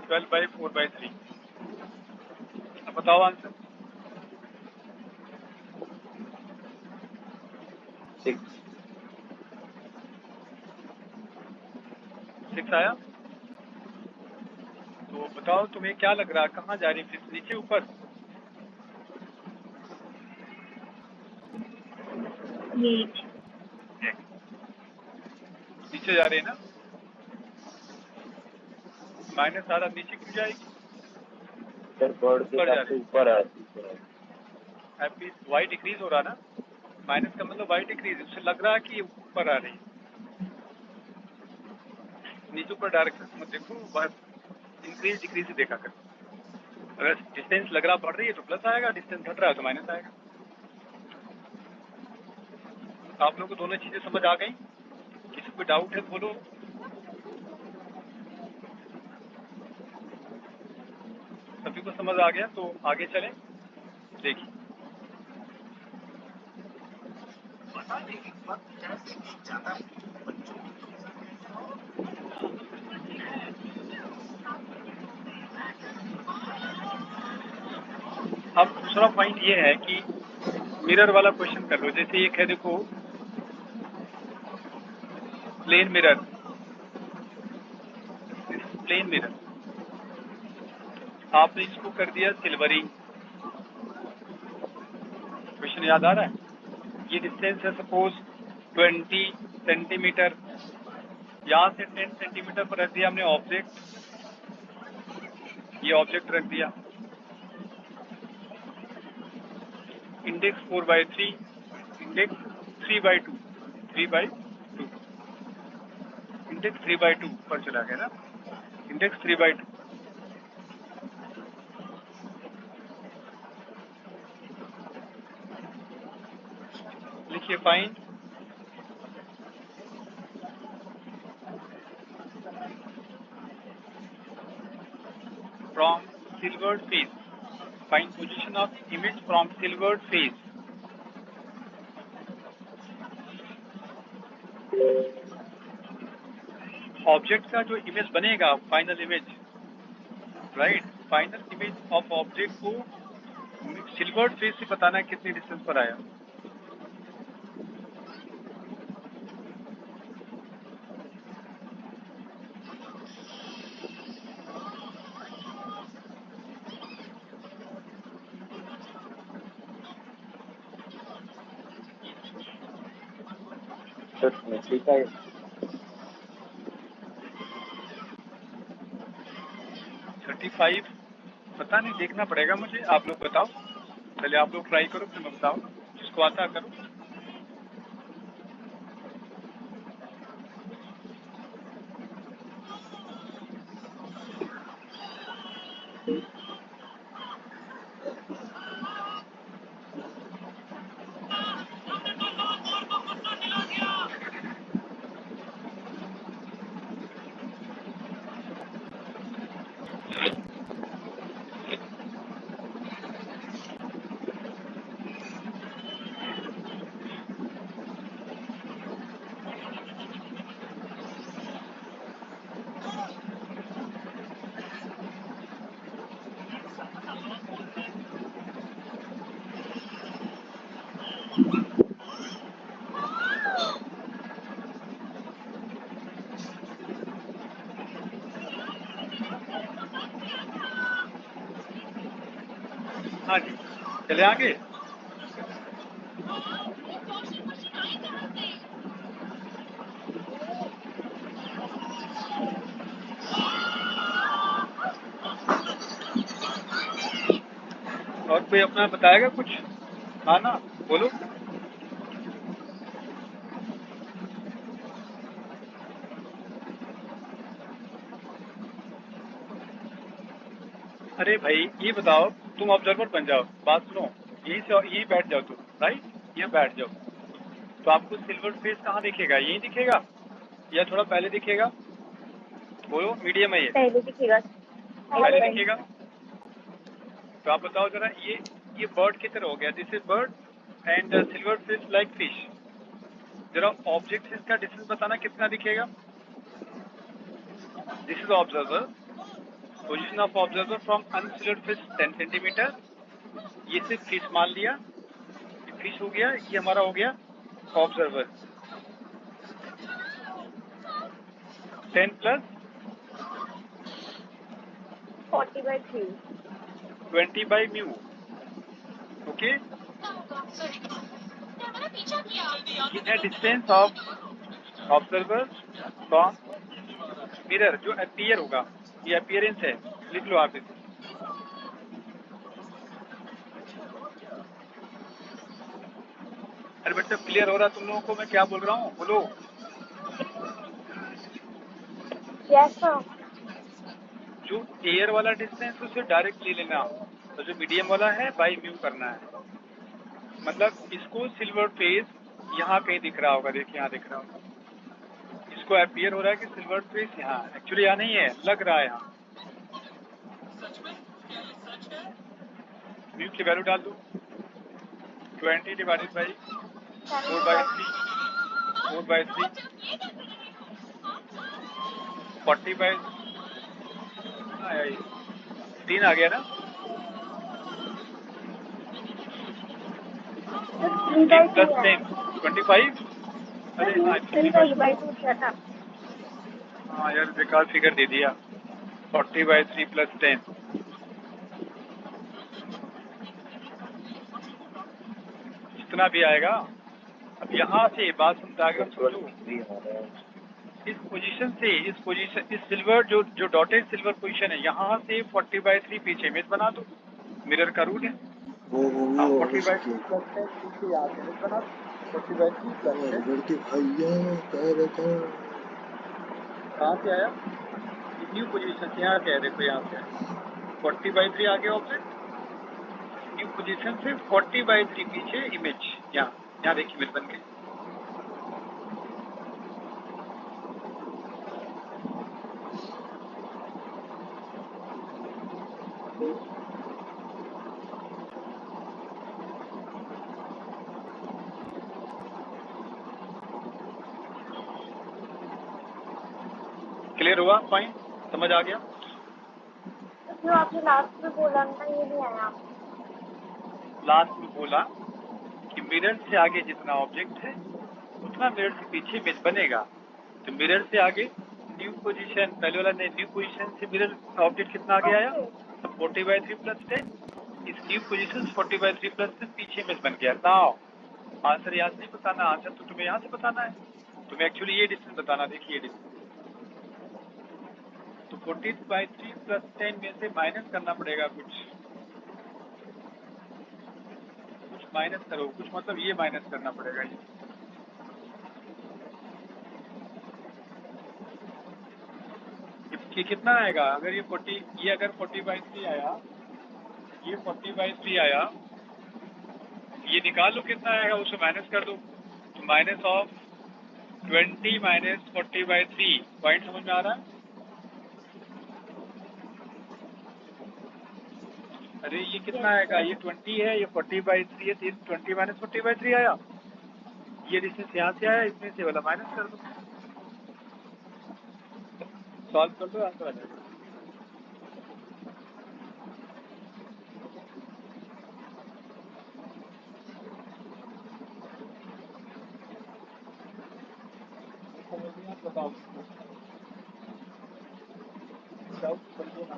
12/4/3। अब बताओ आंसर। 6 आया। तो बताओ तुम्हें क्या लग रहा है, कहाँ जा रही फिश, नीचे ऊपर? नीचे जा रहे हैं ना, माइनस आधा नीचे क्यों जाएगी, सर बर्ड के ऊपर जा हिसाब से रही ऊपर आ है। अभी वाई डिक्रीज हो रहा ना, माइनस का मतलब वाई डिक्रीज, उससे लग रहा है कि ये ऊपर आ रही है। नीचे ऊपर डायरेक्ट मत देखो, इंक्रीज डिक्रीज से देखा कर। अगर डिस्टेंस लग रहा बढ़ रही है तो प्लस आएगा, डिस्टेंस घट रहा है तो माइनस आएगा। आप लोगों को दोनों चीजें समझ आ गई? किसी को डाउट है तो बोलो। सभी को समझ आ गया तो आगे चलें। देखिए अब दूसरा पॉइंट ये है कि मिरर वाला क्वेश्चन कर लो। जैसे एक है देखो, प्लेन मिरर, प्लेन मिरर आपने इसको कर दिया सिल्वरी। क्वेश्चन याद आ रहा है? ये डिस्टेंस है सपोज 20 सेंटीमीटर, यहाँ से 10 सेंटीमीटर पर रख दिया हमने ऑब्जेक्ट, ये ऑब्जेक्ट रख दिया। इंडेक्स 4/3, इंडेक्स 3/2, 3/2, इंडेक्स 3/2 पर चला गया ना, इंडेक्स 3/2। लिखिए find from silvered face, find position of image from silvered face. Object का जो इमेज बनेगा, final image, right, final image of object को सिल्वर्ड फेस से बताना है कितने डिस्टेंस पर आया। सर 25। 35 पता नहीं, देखना पड़ेगा मुझे। आप लोग बताओ, पहले आप लोग ट्राई करो फिर मैं बताओ, जिसको आता करो। हाँ जी, चले आगे। और कोई अपना बताएगा कुछ? हाँ ना, बोलो। अरे भाई ये बताओ, तुम ऑब्जर्वर बन जाओ, बात सुनो, यहीं से यहीं बैठ जाओ तुम, राइट, ये बैठ जाओ। तो आपको सिल्वर फेस कहाँ दिखेगा? यहीं दिखेगा या थोड़ा पहले दिखेगा? बोलो, मीडियम है ये, पहले दिखेगा। पहले दिखेगा। तो आप बताओ जरा, ये बर्ड की तरह हो गया, this is bird and silver fish like fish. जरा ऑब्जेक्ट से इसका डिस्टेंस बताना कितना दिखेगा? This is observer, position of observer from unsilvered fish 10 centimetre. ये सिर्फ फिश मान लिया, ये फिश हो गया, ये हमारा हो गया ऑब्जर्वर। 10 plus 40/3, 20/μ, okay. ये है distance of observer from mirror जो अपीयर होगा, ये अपीयरेंस है, लिख लो आप इसे। अरे बच्चा क्लियर हो रहा तुम लोगों को मैं क्या बोल रहा हूँ? बोलो। Yes sir. जो एयर वाला डिस्टेंस उसे डायरेक्ट ले लेना, और जो मीडियम वाला है बाई म्यू करना है। मतलब इसको सिल्वर फेस यहाँ कहीं दिख रहा होगा, देखिए यहाँ दिख रहा होगा, इसको अपीयर हो रहा है कि सिल्वर फेस यहाँ, एक्चुअली यहाँ नहीं है, लग रहा है यहाँ। म्यू की वैल्यू डाल दो, 20 डिवाइडेड बाई 4/3, 4/3, 40/3 आ गया ना, 3 + 10 25। अरे हाँ, 3/2 किया था। हाँ यार बेकार फिगर दे दिया। 40/3 + 10, जितना भी आएगा। अब यहाँ से बात समझा के समझो, इस पोजीशन से इस सिल्वर जो डॉटेड सिल्वर पोजीशन है, यहाँ से 40/3 पीछे इमेज बना दो, मिरर का रूल है। वो 40/3 + 10 पीछे यहाँ से इमेज बना दो, 40/3 + 10। लड़के भैया क्या बताओ, कहाँ से आया? न्यू पोजीशन से यहाँ से आया, देखो यहाँ से 40/3 आ गया ऑब्जेक्ट, न्यू पोजीशन से 40/3 पीछे इमेज, यहाँ देखिए इमेज बन गई। क्लियर हुआ? पॉइंट समझ आ गया? जो आपने लास्ट में बोला ना, ये नहीं आया। लास्ट में बोला कि मिरर से आगे जितना ऑब्जेक्ट है उतना मिरर से पीछे इमेज बनेगा। तो मिरर से आगे न्यू पोजीशन, पहले वाला ने न्यू पोजीशन से मिरर ऑब्जेक्ट कितना आगे आया? 40/3 + 10। इस न्यू पोजीशन 40/3 + 10 पीछे इमेज बन गया। नाउ आंसर यहाँ से नहीं बताना, आंसर तो तुम्हें यहाँ से बताना है। तुम्हें एक्चुअली ये डिस्टेंस बताना, देखिए ये डिस्टेंस। तो 40/3 + 10 में से माइनस करना पड़ेगा, कुछ माइनस करो, कुछ मतलब ये माइनस करना पड़ेगा। ये कितना आएगा? अगर ये 40/3 आया, ये 40/3 आया, ये निकाल लो कितना आएगा, उसे माइनस कर दो। तो -20 - 40/3, पॉइंट समझ में आ रहा है? अरे ये कितना आएगा? ये 20 है, ये 40/3 है, तो 20 - 40/3 आया। ये डिस्टेंस यहाँ से आया, इसमें से वाला माइनस कर दो, सॉल्व कर दो, आंसर आ जाएगा। बताओ, समझो ना।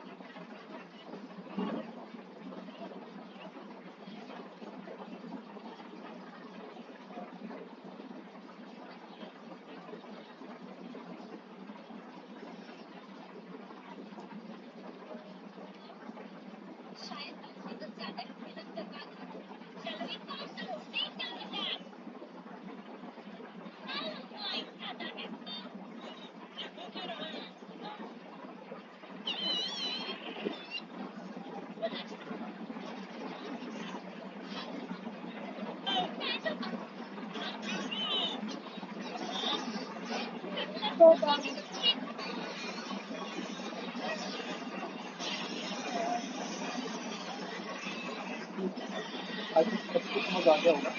आई थिंक सबको समझ आ गया होगा।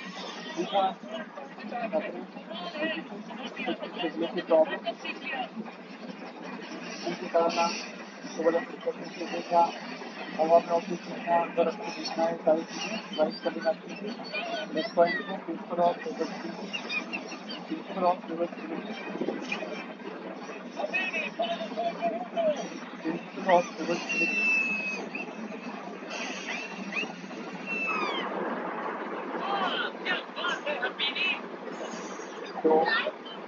दूसरा प्रॉब्लम निकालना, तो बोला देखना, हवा में ऑफिस देखना, बर्फ को देखना है, सारी चीज़ें राइट कर देना चाहिए। नेक्स्ट पॉइंट है principle of reversibility. Principle of reversibility, principle of reversibility.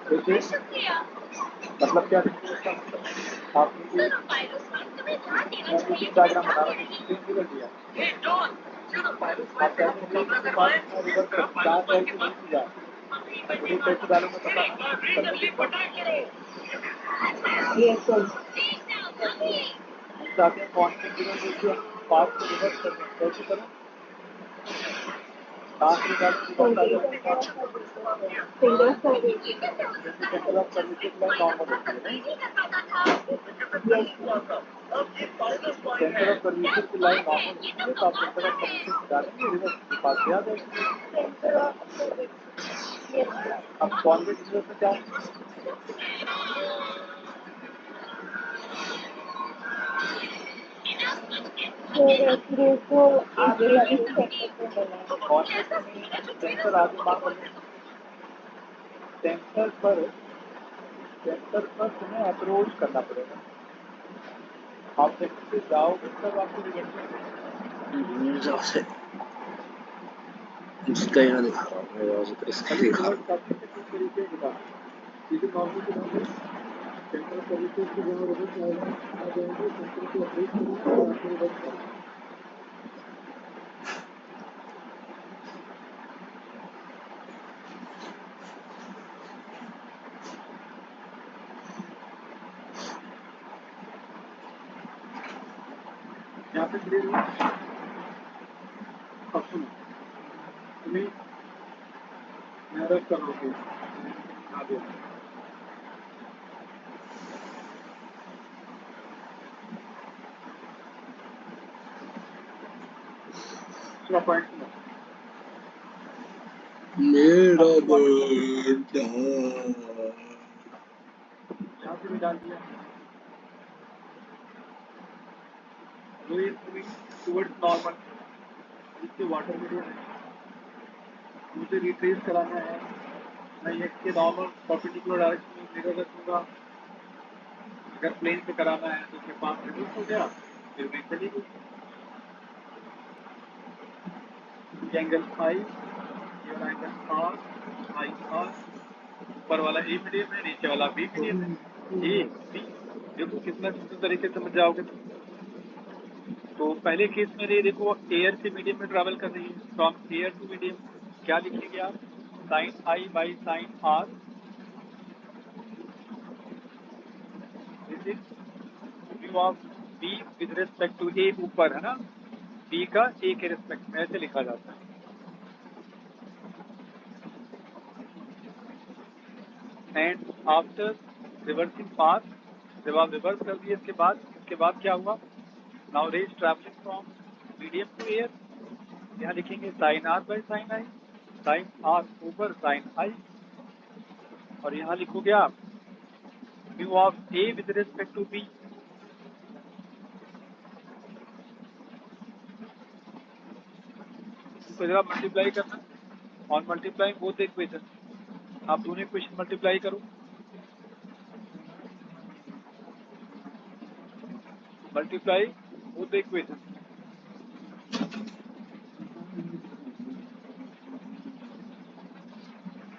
तो मतलब क्या देखिए इसका मतलब आपने डायग्राम बना रहा है स्क्रीन बिगड़ दिया आप चाहे तो के पास रिवर्स कर जहाँ चाहे कि वहीं से जाए मुझे कैसे डालूंगा पता Yes, sir. हम चाहते हैं कॉन्स्टेंट बिगड़ देखिए पास को रिवर्स कर दें कैसे करें कहाँ से डालूं रिवर्स आ जाए Finger service. Centre of services line normal होती है नहीं सेंटर ऑफ सर्विसेज की लाइन नॉर्मल होती है तो आप सेंटर ऑफ सर्विसेज डालेंगे रिवर्स के पास से आ जाएगी Center of service. Yes, sir. अब कॉन्वेक्स रिवर्स में जाएंगे फिर एक्सरे को आगे लगे सेंटर पे लेना है। कॉन्वेक्स में सेंटर आगे मान लो सेंटर पर तुम्हें अप्रोच करना पड़ेगा आप सेंटर पे जाओगे तब आपको रिवर्स से इसका यहाँ दिखा रहा हूँ मैं इसका दिखा रहा हूँ तरीके दिखा सीधे नॉर्मल से नॉर्मल सेंटर सर्विसेज की जहाँ रिवर्स आ जाएंगे सेंटर को अप्रोच करेंगे और आपको रिवर्स करेंगे यहाँ पे क्लियर हुआ अब सुनो तुम्हें मैं रख कर रहा हूँ आगे दूसरा पॉइंट सुनो मेरा बड़ा यहाँ से भी डाल दिया Louis moving towards normal जिससे वाटर मीडियम है मुझे रिट्रेस कराना है मैं इसके नॉर्मल परपेंडिकुलर डायरेक्शन में मिरर रखूंगा अगर प्लेन पे कराना है तो उसके पास रिवर्स हो गया फिर मैं चली गई एंगल आई ये वाला एंगल आर आई आर ऊपर वाला ए मीडियम है नीचे वाला बी मीडियम है ए बी देखो कितना सिंपल तरीके से समझ जाओगे तो पहले केस में ये देखो एयर से मीडियम में ट्रैवल कर रही है फ्रॉम एयर टू मीडियम क्या लिखेंगे आप sine I by sine R this is view of B with respect to A ऊपर है ना बी का ए के रिस्पेक्ट में ऐसे लिखा जाता है एंड आफ्टर रिवर्सिंग पाथ जब आप रिवर्स कर दिए इसके बाद क्या हुआ now rays travelling from medium to air यहाँ लिखेंगे sine R by sine I sine R over sine I और यहाँ लिखोगे आप view of A with respect to B इसको जरा मल्टीप्लाई करना और मल्टीप्लाई बोथ इक्वेशन आप दोनों इक्वेशन मल्टीप्लाई करो मल्टीप्लाई बोथ इक्वेशन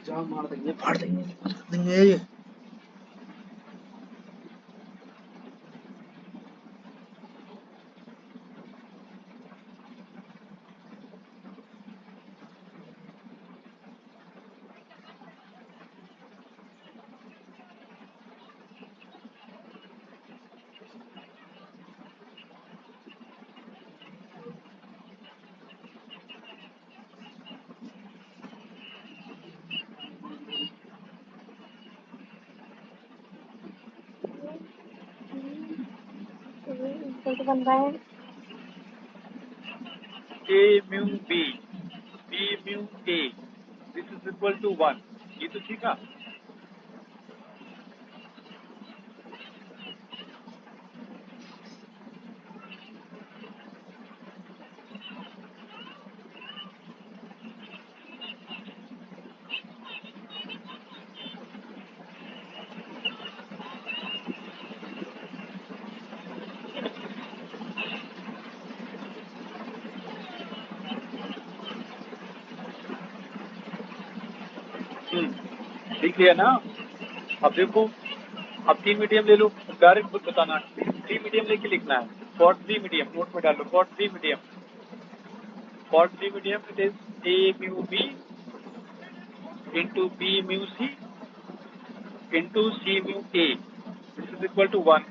जान मार देंगे फाड़ देंगे Equal to 1 by A mu B B mu A this is equal to 1 ये तो ठीक है लिख लिया ना अब देखो, अब 3 मीडियम ले लो, डायरेक्ट बताना 3 मीडियम लेके लिखना है। फॉर 3 मीडियम नोट में डालो, for 3 medium it is A mu B into B mu C into C mu A. This is equal to 1,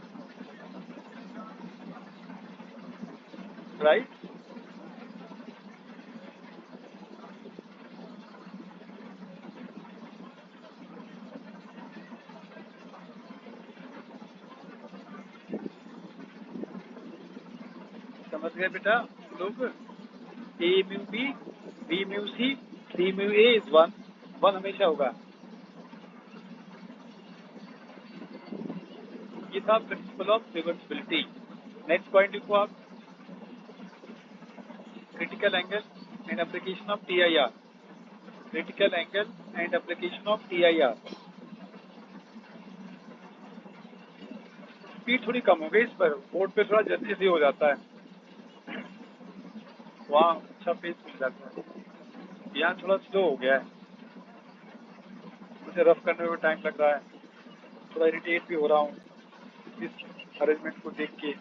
right? समझ गए बेटा लोग? A mu B, B mu C, C mu A is 1 हमेशा होगा। ये था principle of reversibility. Next point लिखो आप, critical angle and application of TIR। Critical angle and application of TIR। Speed थोड़ी कम हो गई इस पर, बोर्ड पे थोड़ा जल्दी से हो जाता है, वहाँ अच्छा पेज मिल जाता है, यहाँ थोड़ा स्लो हो गया है, मुझे रफ करने में टाइम लग रहा है, थोड़ा इरिटेट भी हो रहा हूँ इस अरेंजमेंट को देख के।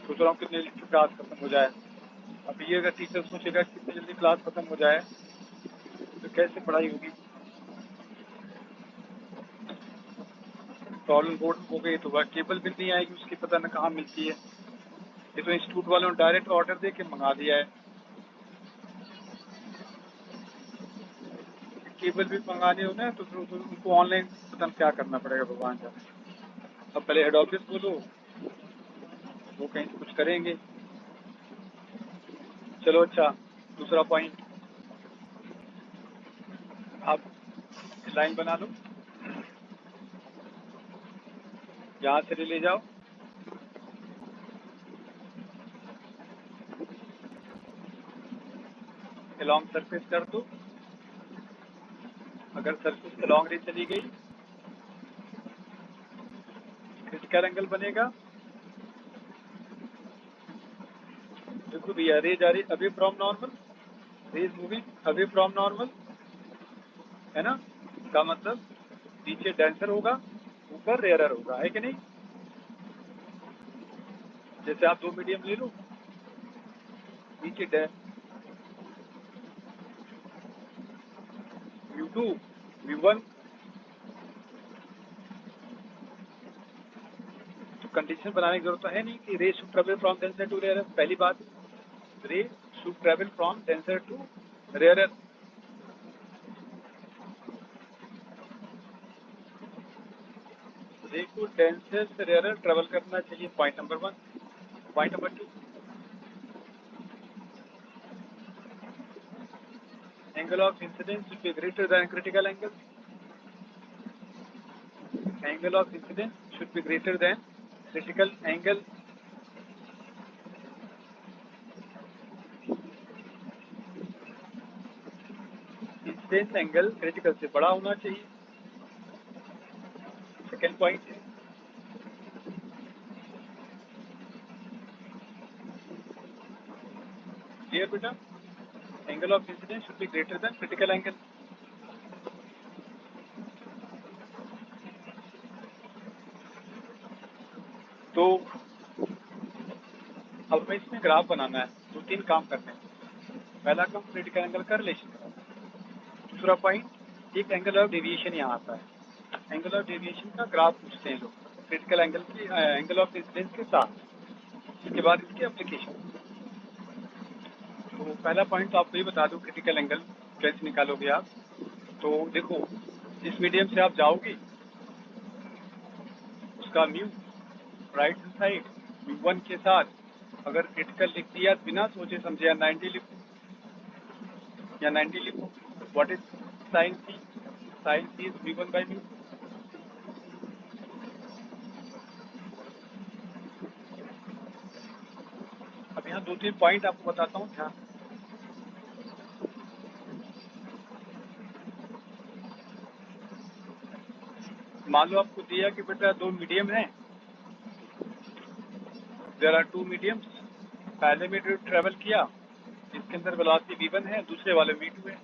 सोच रहा हूँ कितनी जल्दी क्लास खत्म हो जाए। अब ये अगर टीचर सोचेगा कितनी जल्दी क्लास खत्म हो जाए तो कैसे पढ़ाई होगी। प्रॉब्लम बोर्ड हो गई तो वह केबल भी नहीं आएगी, उसकी पता न कहाँ मिलती है। ये तो इंस्टीट्यूट वालों ने डायरेक्ट ऑर्डर दे के मंगा दिया है, केबल भी मंगाने हो ना तो फिर उनको ऑनलाइन पता क्या करना पड़ेगा, भगवान जाने। अब पहले हेड ऑफिस बोलो, वो कहीं से कुछ करेंगे। चलो अच्छा, दूसरा पॉइंट आप लाइन बना लो, यहाँ से ले जाओ, अलॉन्ग सरफेस कर दो। अगर सरफेस अलॉन्ग रे चली गई, क्रिटिकल एंगल बनेगा। देखो भैया, रे जा रही अवे फ्रॉम नॉर्मल, रे is moving away from normal, है ना? इसका मतलब नीचे डेंसर होगा, ऊपर रेयरर होगा, है कि नहीं? जैसे आप 2 मीडियम ले लो, नीचे U2 U1, तो कंडीशन बनाने की जरूरत है नहीं कि ray should travel from denser to rarer. पहली बात, ray should travel from denser to rarer. Ray को डेंसर से रेयरर ट्रेवल करना चाहिए, point number 1। Point number 2, angle of incidence should be greater than critical angle. Angle of incidence should be greater than critical angle. Incidence angle critical से बड़ा होना चाहिए। Second point है, clear बेटा? Angle of incidence should be greater than critical angle. तो अब हमें इसमें ग्राफ बनाना है, 2-3 काम करने हैं। पहला काम क्रिटिकल एंगल का रिलेशन कराना। दूसरा पॉइंट, एक एंगल ऑफ डेविएशन यहाँ आता है, एंगल ऑफ डेविएशन का ग्राफ पूछते हैं लोग क्रिटिकल एंगल की एंगल ऑफ इंसिडेंस के साथ। इसके बाद इसकी एप्लीकेशन। तो पहला पॉइंट तो आपको ये बता दूं, क्रिटिकल एंगल कैसे निकालोगे आप। तो देखो, जिस मीडियम से आप जाओगे उसका म्यू राइट साइड म्यू1 के साथ अगर क्रिटिकल लिख दिया बिना सोचे समझे, या 90 लिखो या 90 लिखो, what is sine C? Sine C is म्यू1 बाई म्यू। अब यहाँ 2-3 पॉइंट आपको बताता हूँ, ध्यान। मान लो आपको दिया कि बेटा 2 मीडियम है, देयर आर 2 मीडियम्स। पहले में ट्रेवल किया इसके अंदर वेलोसिटी v1 है, दूसरे वाले v2 है।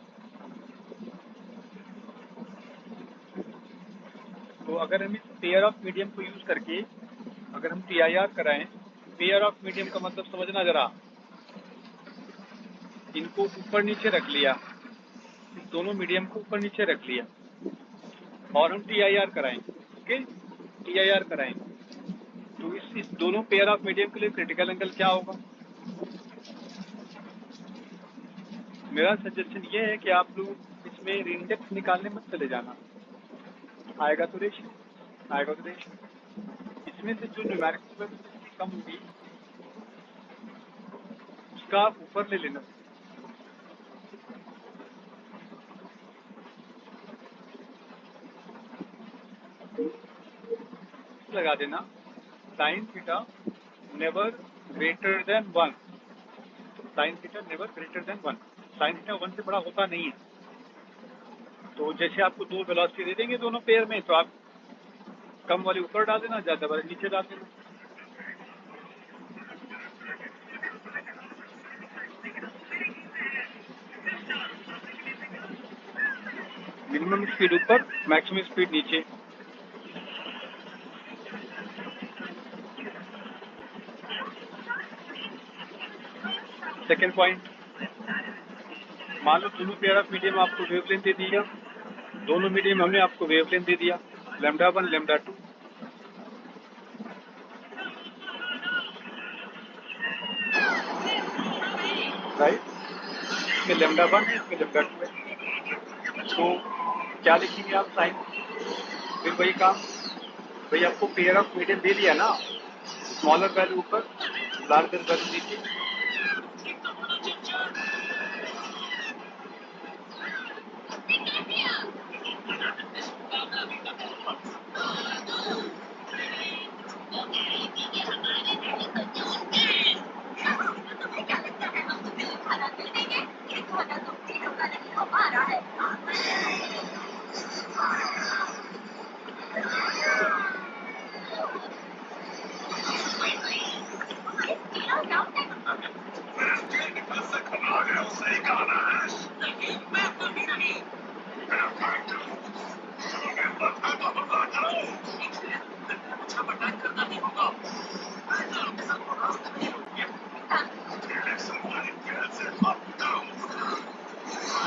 तो अगर हम इस पेयर ऑफ मीडियम को यूज करके अगर हम TIR कराएं, पेयर ऑफ मीडियम का मतलब समझना जरा, इनको ऊपर नीचे रख लिया, इस दोनों मीडियम को ऊपर नीचे रख लिया और हम TIR कराएं, ओके, TIR कराएं, तो इस दोनों पेयर ऑफ मीडियम के लिए क्रिटिकल एंगल क्या होगा? मेरा सजेशन ये है कि आप लोग इसमें इंडेक्स निकालने मत चले जाना, आएगा तो रेशियो, आएगा तो रेशियो। इसमें से जो न्यूमेरिकल वैल्यू कम होगी उसका आप ऊपर ले लेना। लगा देना sine theta never greater than 1, sine theta never greater than 1, sine theta 1 से बड़ा होता नहीं है। तो जैसे आपको दो वेलोसिटी दे देंगे दोनों पेयर में, तो आप कम वाले ऊपर डाल देना, ज्यादा वाले नीचे डाल देना। मिनिमम स्पीड ऊपर, मैक्सिमम स्पीड नीचे। सेकेंड पॉइंट, मान लो दोनों पेयर ऑफ मीडियम आपको वेवलेंथ दे दिया, दोनों मीडियम हमने आपको वेवलेंथ दे दिया λ1 λ2, राइट, इसमें λ1 है, इसमें λ2 है। तो क्या लिखेंगे आप साइन? फिर वही काम, भाई आपको पेयर ऑफ मीडियम दे दिया ना, स्मॉलर वैल्यू ऊपर, लार्जर वैल्यू नीचे।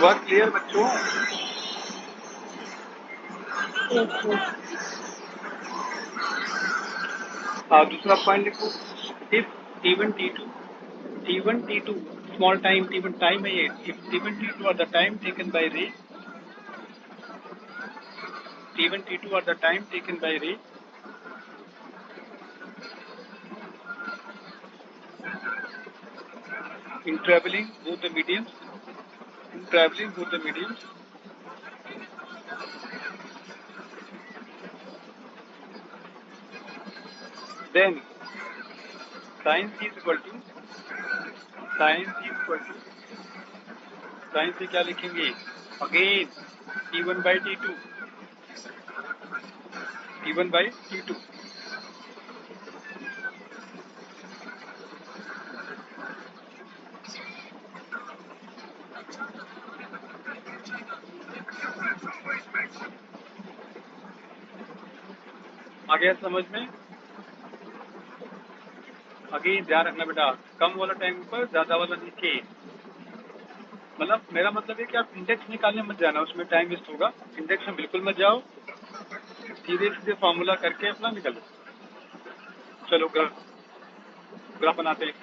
वर्क क्लियर बच्चों? Yes, yes. हाँ, दूसरा पॉइंट लिखो, if T1 T2 small time T1 time है ये, if T1 T2 are the time taken by ray, T1 T2 are the time taken by ray in traveling both the mediums, in traveling both the mediums, then sin c is equal to sin से क्या लिखेंगे? Again T1 by T2, T1 by T2। आ गया समझ में? Again ध्यान रखना बेटा, कम वाला टाइम ऊपर, ज्यादा वाला नीचे। मतलब मेरा मतलब है कि आप इंडेक्स निकालने मत जाना, उसमें टाइम वेस्ट होगा। इंडेक्स में बिल्कुल मत जाओ, सीधे सीधे फॉर्मूला करके अपना निकलो। चलो ग्राफ बनाते हैं,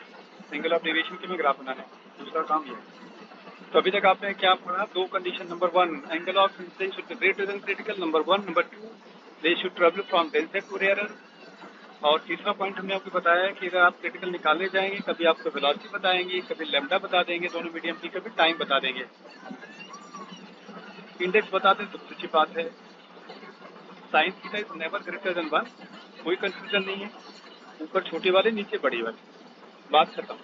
एंगल ऑफ डेविएशन के में ग्राफ बनाना है, दूसरा काम ये है। तो अभी तक आपने क्या पढ़ा? दो condition, number 1 angle of incidence should be greater than critical, number 1, number 2 they should travel from denser to rarer. और तीसरा पॉइंट हमने आपको बताया है कि अगर आप क्रिटिकल निकालने जाएंगे, कभी आपको वेलोसिटी बताएंगे, कभी लैम्डा बता देंगे दोनों मीडियम की, कभी टाइम बता देंगे, इंडेक्स बता दें तो अच्छी बात है। Sine theta is never greater than 1, कोई कंफ्यूजन नहीं है, ऊपर छोटी वाले नीचे बड़ी वाले, बात खत्म।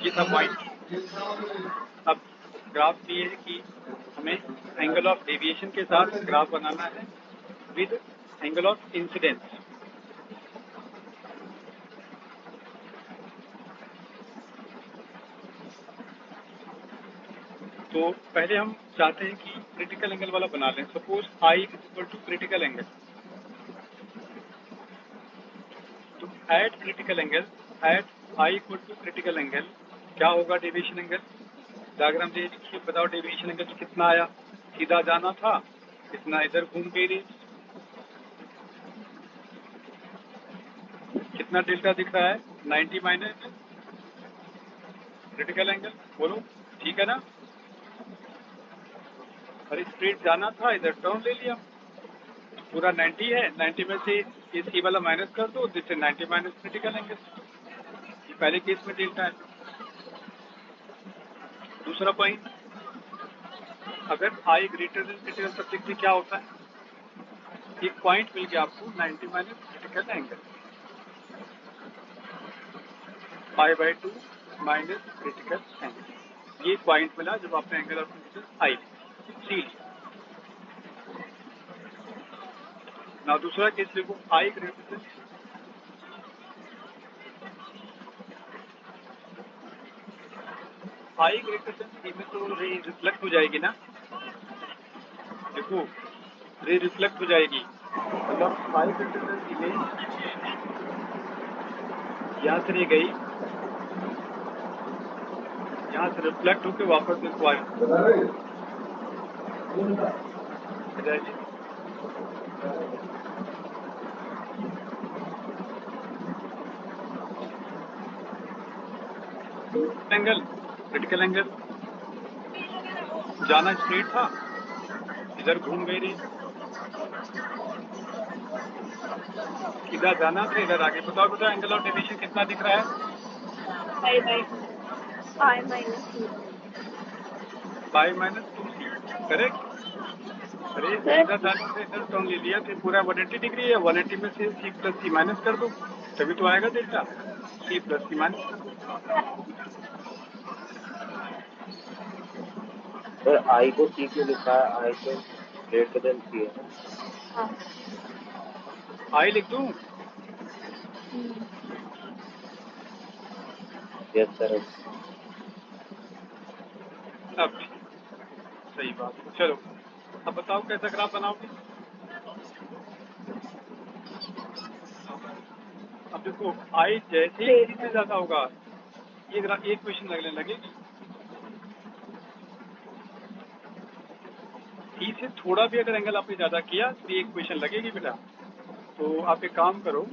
ये था पॉइंट। अब ग्राफ ये है कि हमें एंगल ऑफ डेविएशन के साथ ग्राफ बनाना है with angle of incidence. तो पहले हम चाहते हैं कि क्रिटिकल एंगल वाला बना लें. Suppose I is equal to critical angle. तो at critical angle, at I equal to critical angle क्या होगा डेविएशन एंगल? डायग्राम दे लिखिए, बताओ डेविएशन एंगल कितना आया. सीधा जाना था, कितना इधर घूम गई रे, कितना डेल्टा दिख रहा है? 90 माइनस क्रिटिकल एंगल. बोलो ठीक है ना? और स्ट्रेट जाना था, इधर टर्न ले लिया, पूरा 90 है. 90 में से ये सी वाला माइनस कर दो, जिससे 90 माइनस क्रिटिकल एंगल. ये पहले केस में डेल्टा है. दूसरा पॉइंट, अगर I ग्रेटर देन क्रिटिकल तब देखिए क्या होता है. एक पॉइंट मिल गया आपको 90 minus critical angle, π/2 minus critical angle. ये पॉइंट मिला जब आपने angle of incidence I C. ना दूसरा केस देखो, I greater than, I greater than C में तो रे रिफ्लेक्ट हो जाएगी ना. देखो रे रिफ्लेक्ट हो जाएगी, मतलब I ग्रेटर देन सी में यहाँ से रे गई, यहाँ से रिफ्लेक्ट होकर वापस देखो आई जाएगी. एंगल क्रिटिकल एंगल, जाना स्ट्रेट था, इधर घूम गई रही, सीधा जाना था, इधर आगे. बताओ बताओ एंगल ऑफ डेविएशन कितना दिख रहा है? Pi minus 2c. करेक्ट. अरे सीधा जाने से इधर टर्न ले लिया तो पूरा 180 डिग्री है. 180 में से c प्लस सी माइनस कर दो, तभी तो आएगा डेल्टा. c प्लस सी माइनस कर दो. सर I को C क्यों लिखा है? I तो ग्रेटर देन C है. I लिख दूं? Yes sir. अब सही बात. चलो अब बताओ कैसा ग्राफ बनाओगे. अब देखो I जैसे ही C से ज्यादा होगा, ये ग्राफ एक क्वेश्चन लगने लगेगी. C से थोड़ा भी अगर एंगल आपने ज्यादा किया तो ये इक्वेशन लगेगी बेटा. तो आप एक काम करो,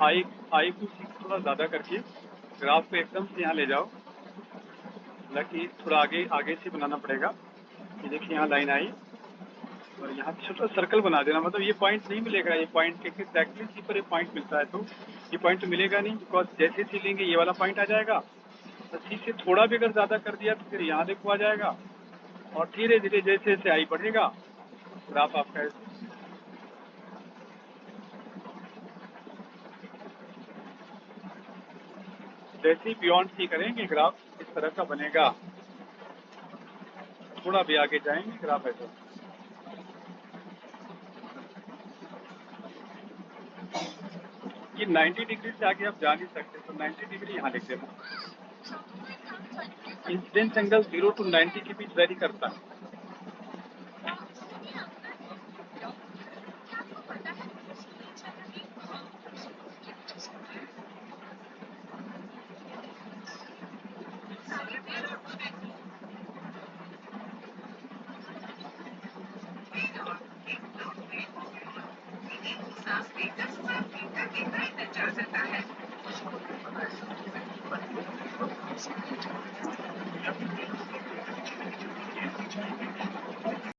I को C थोड़ा ज्यादा करके ग्राफ को एकदम से यहाँ ले जाओ, हालांकि थोड़ा आगे से बनाना पड़ेगा. ये देखिए यहाँ लाइन आई और यहाँ छोटा सर्कल बना देना, मतलब ये पॉइंट नहीं मिलेगा. ये पॉइंट एक्जैक्टली सी पर ये पॉइंट मिलता है, तो ये पॉइंट तो मिलेगा नहीं, बिकॉज जैसे सी लेंगे ये वाला पॉइंट आ जाएगा. तो सी से थोड़ा भी अगर ज्यादा कर दिया तो फिर यहाँ देखो आ जाएगा, और धीरे धीरे जैसे जैसे आई बढ़ेगा ग्राफ आपका ऐसे. जैसे ही बियॉन्ड सी करेंगे ग्राफ इस तरह का बनेगा. थोड़ा भी आगे जाएंगे ग्राफ ऐसा. ये 90 डिग्री से आगे आप जा नहीं सकते, तो 90 डिग्री यहाँ लिख देना. इंसिडेंस एंगल 0 to 90 के बीच वेरी करता है.